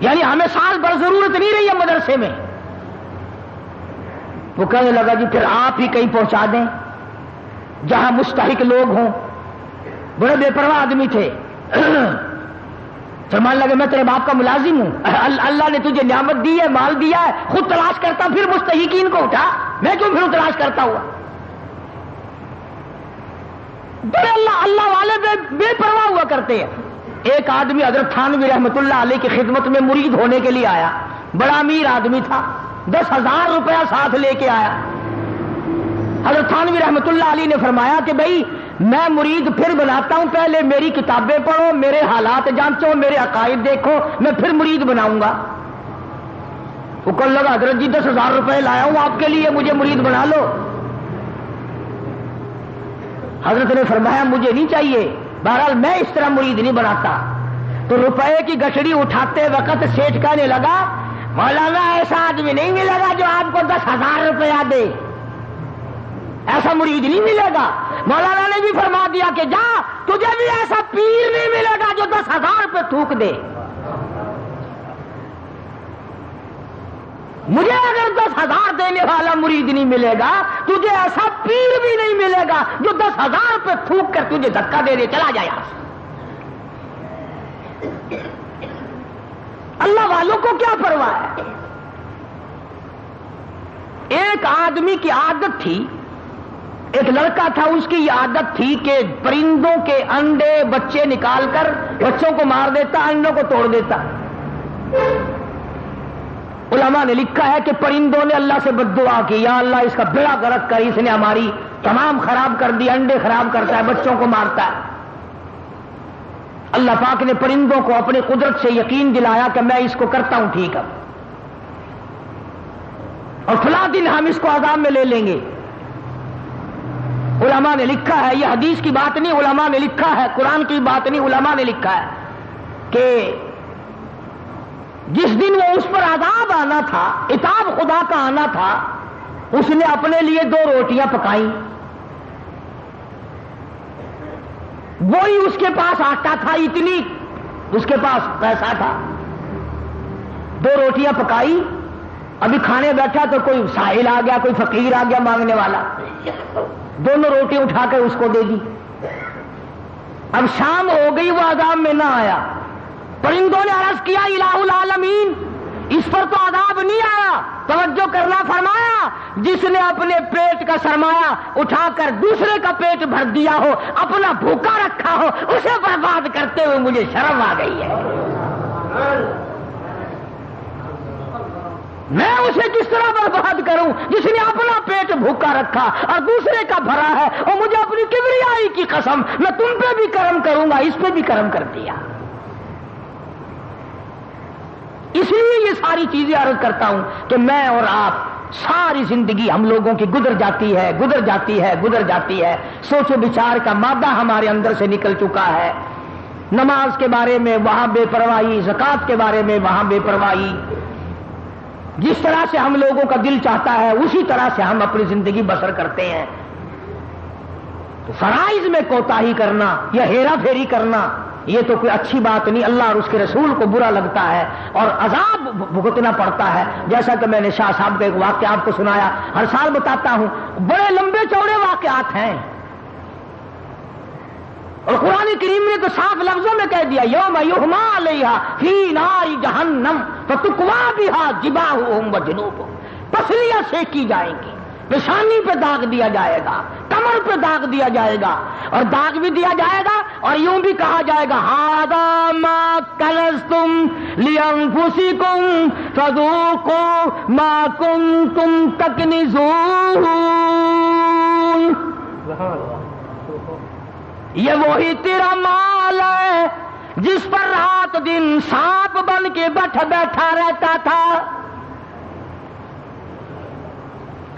یعنی ہمیں سال بھر ضرورت نہیں رہی ہے مدرسے میں۔ وہ کہنے لگا جی پھر آپ ہی کہیں پہنچا دیں جہاں مستحق لوگ ہوں۔ بڑے بے پرواہ آدمی تھے، فرمان لگے میں تیرے باپ کا ملازم ہوں، اللہ نے تجھے نعمت دی ہے، مال دیا ہے، خود تلاش کرتا پھر مستحقین کو اٹھا، میں کیوں پھر تلاش کرتا ہوا۔ بڑے اللہ والے بے پرواہ ہوا کرتے ہیں۔ ایک آدمی حضرت تھانوی رحمت اللہ علیہ کی خدمت میں مرید ہونے کے لیے آیا، بڑا امیر آدمی تھا، 10,000 روپیہ ساتھ لے کے آیا۔ حضرت تھانوی رحمت اللہ علیہ نے فرمایا کہ بھائی میں مرید پھر بناتا ہوں، پہلے میری کتابیں پڑھو، میرے حالات جانچو، میرے عقائد دیکھو، میں پھر مرید بناؤں گا۔ وہ کہنے لگا حضرت جی 10,000 روپے لایا ہوں آپ کے لیے، مجھے مرید بنا لو۔ حضرت نے فرمایا مجھے نہیں چاہیے، بہرحال میں اس طرح مرید نہیں بناتا۔ تو روپے کی گٹھڑی اٹھاتے وقت سیٹھ کہنے لگا مولانا ایسا آدمی نہیں ملے گا جو آپ کو 10,000 روپیہ دے، ایسا مرید نہیں ملے گا۔ مولانا نے بھی فرما دیا کہ جا، تجھے بھی ایسا پیر نہیں ملے گا جو 10,000 روپے تھوک دے۔ مجھے اگر 10,000 دینے والا مرید نہیں ملے گا، تجھے ایسا پیر بھی نہیں ملے گا جو 10,000 روپے تھوک کر تجھے دھکا دے دے چلا جائے۔ اللہ والوں کو کیا پرواہ ہے۔ ایک آدمی کی عادت تھی، ایک لڑکا تھا، اس کی یہ عادت تھی کہ پرندوں کے انڈے بچے نکال کر بچوں کو مار دیتا، انڈوں کو توڑ دیتا۔ علماء نے لکھا ہے کہ پرندوں نے اللہ سے بد دعا کی، یا اللہ اس کا بیڑا غرق کر، اس نے ہماری تمام خراب کر دی، انڈے خراب کرتا ہے، بچوں کو مارتا ہے۔ اللہ پاک نے پرندوں کو اپنی قدرت سے یقین دلایا کہ میں اس کو کرتا ہوں ٹھیک ہے، اور فلاں دن ہم اس کو عذاب میں لے لیں گے۔ علماء نے لکھا ہے، یہ حدیث کی بات نہیں، علماء نے لکھا ہے، قرآن کی بات نہیں، علماء نے لکھا ہے کہ جس دن وہ اس پر عذاب آنا تھا، عتاب خدا کا آنا تھا، اس نے اپنے لیے 2 روٹیاں پکائیں، وہی اس کے پاس آٹا تھا، اتنی اس کے پاس پیسہ تھا، 2 روٹیاں پکائی، ابھی کھانے بیٹھا تو کوئی سائل آ گیا، کوئی فقیر آ گیا مانگنے والا، دونوں روٹی اٹھا کر اس کو دے دی۔ اب شام ہو گئی، وہ عذاب میں نہ آیا، پرندوں نے عرض کیا الہ العالمین، اس پر تو عذاب نہیں آیا، توجہ کرنا فرمایا جس نے اپنے پیٹ کا سرمایہ اٹھا کر دوسرے کا پیٹ بھر دیا ہو، اپنا بھوکا رکھا ہو، اسے برباد کرتے ہوئے مجھے شرم آ گئی ہے۔ میں اسے کس طرح برباد کروں جس نے اپنا پیٹ بھوکا رکھا اور دوسرے کا بھرا ہے، اور مجھے اپنی کبریائی کی قسم، میں تم پہ بھی کرم کروں گا، اس پہ بھی کرم کر دیا۔ اس لیے یہ ساری چیزیں عرض کرتا ہوں کہ میں اور آپ ساری زندگی ہم لوگوں کی گزر جاتی ہے، سوچ و بچار کا مادہ ہمارے اندر سے نکل چکا ہے۔ نماز کے بارے میں وہاں بے پرواہی، زکوٰۃ کے بارے میں وہاں بے پرواہی، جس طرح سے ہم لوگوں کا دل چاہتا ہے اسی طرح سے ہم اپنی زندگی بسر کرتے ہیں۔ تو فرائض میں کوتاہی کرنا یا ہیرا پھیری کرنا یہ تو کوئی اچھی بات نہیں، اللہ اور اس کے رسول کو برا لگتا ہے اور عذاب بھگتنا پڑتا ہے۔ جیسا کہ میں نے شاہ صاحب کا ایک واقعہ آپ کو سنایا، ہر سال بتاتا ہوں، بڑے لمبے چوڑے واقعات ہیں، اور قرآن کریم نے تو صاف لفظوں میں کہہ دیا یوم یحما علیہا فی نار جہنم فتکوی بہا جباہہم وجنوبہم، پسلیاں سینکی جائیں گی، پیشانی پہ داغ دیا جائے گا، کمر پہ داغ دیا جائے گا، اور داغ بھی دیا جائے گا اور یوں بھی کہا جائے گا ھذا ما کنزتم لانفسکم فذوقوا ما کنتم تکنزون۔ یہ وہی تیرا مال ہے جس پر رات دن سانپ بن کے بیٹھا رہتا تھا،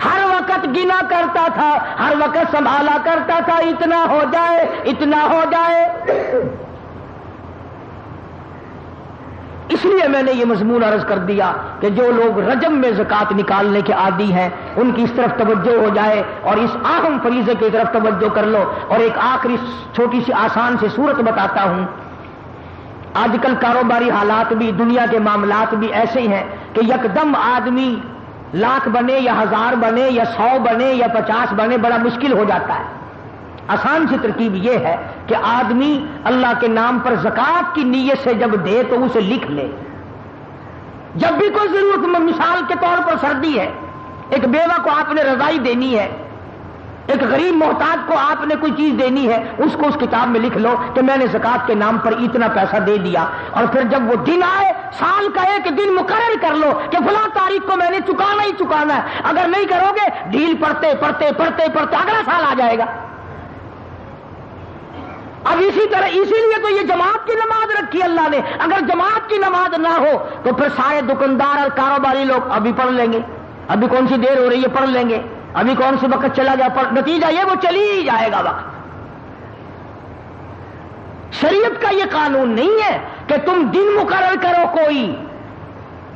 ہر وقت گنا کرتا تھا، ہر وقت سنبھالا کرتا تھا، اتنا ہو جائے اتنا ہو جائے۔ اس لیے میں نے یہ مضمون عرض کر دیا کہ جو لوگ رجب میں زکوٰۃ نکالنے کے عادی ہیں ان کی اس طرف توجہ ہو جائے اور اس اہم فریضے کی طرف توجہ کر لو۔ اور ایک آخری چھوٹی سی آسان سی صورت بتاتا ہوں۔ آج کل کاروباری حالات بھی، دنیا کے معاملات بھی ایسے ہی ہیں کہ یکدم آدمی لاکھ بنے یا 1000 بنے یا 100 بنے یا 50 بنے بڑا مشکل ہو جاتا ہے۔ آسان سی ترکیب یہ ہے کہ آدمی اللہ کے نام پر زکوٰۃ کی نیت سے جب دے تو اسے لکھ لے۔ جب بھی کوئی ضرورت، مثال کے طور پر سردی ہے، ایک بیوہ کو آپ نے رضائی دینی ہے، ایک غریب محتاج کو آپ نے کوئی چیز دینی ہے، اس کو اس کتاب میں لکھ لو کہ میں نے زکوٰۃ کے نام پر اتنا پیسہ دے دیا، اور پھر جب وہ دن آئے سال کا ایک دن مقرر کر لو کہ فلاں تاریخ کو میں نے چکانا ہی چکانا ہے، اگر نہیں کرو گے ڈھیل پڑتے پڑتے پڑتے پڑتے اگلا سال آ جائے گا۔ اب اسی طرح، اسی لیے تو یہ جماعت کی نماز رکھی اللہ نے۔ اگر جماعت کی نماز نہ ہو تو پھر سارے دکاندار اور کاروباری لوگ ابھی پڑھ لیں گے، ابھی کون سی دیر ہو رہی ہے پڑھ لیں گے، ابھی کون سی وقت چلا جائے، نتیجہ یہ وہ چلی ہی جائے گا وقت۔ شریعت کا یہ قانون نہیں ہے کہ تم دن مقرر کرو، کوئی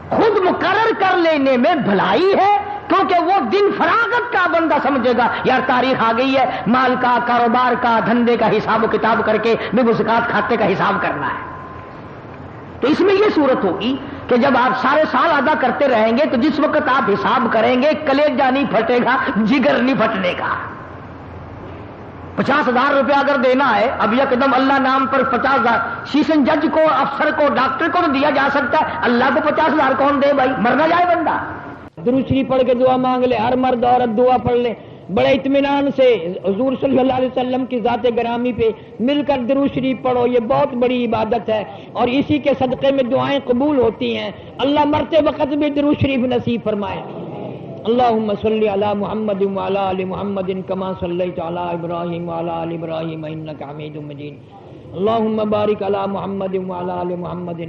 خود مقرر کر لینے میں بھلائی ہے، کیونکہ وہ دن فراغت کا بندہ سمجھے گا یار تاریخ آ گئی ہے، مال کا، کاروبار کا، دھندے کا حساب و کتاب کر کے بھی وہ زکوٰۃ کھاتے کا حساب کرنا ہے۔ تو اس میں یہ صورت ہوگی کہ جب آپ سارے سال ادا کرتے رہیں گے تو جس وقت آپ حساب کریں گے کلیجہ نہیں پھٹے گا، جگر نہیں پھٹنے کا۔ 50,000 روپیہ اگر دینا ہے، اب یکدم اللہ نام پر 50,000 سیشن جج کو، افسر کو، ڈاکٹر کو تو دیا جا سکتا ہے، اللہ کو 50,000 کون دے بھائی؟ مرنا جائے بندہ۔ درود شریف پڑھ کے دعا مانگ لے، ہر مرد عورت دعا پڑھ لے، بڑے اطمینان سے حضور صلی اللہ علیہ وسلم کی ذات گرامی پہ مل کر درود شریف پڑھو، یہ بہت بڑی عبادت ہے، اور اسی کے صدقے میں دعائیں قبول ہوتی ہیں۔ اللہ مرتے وقت بھی درود شریف نصیب فرمائے۔ اللہم صلی علی محمد وعلی آل محمد کما صلیت علی ابراہیم وعلی آل ابراہیم انک حمید مجید۔ اللہم بارک علی محمد وعلی آل محمد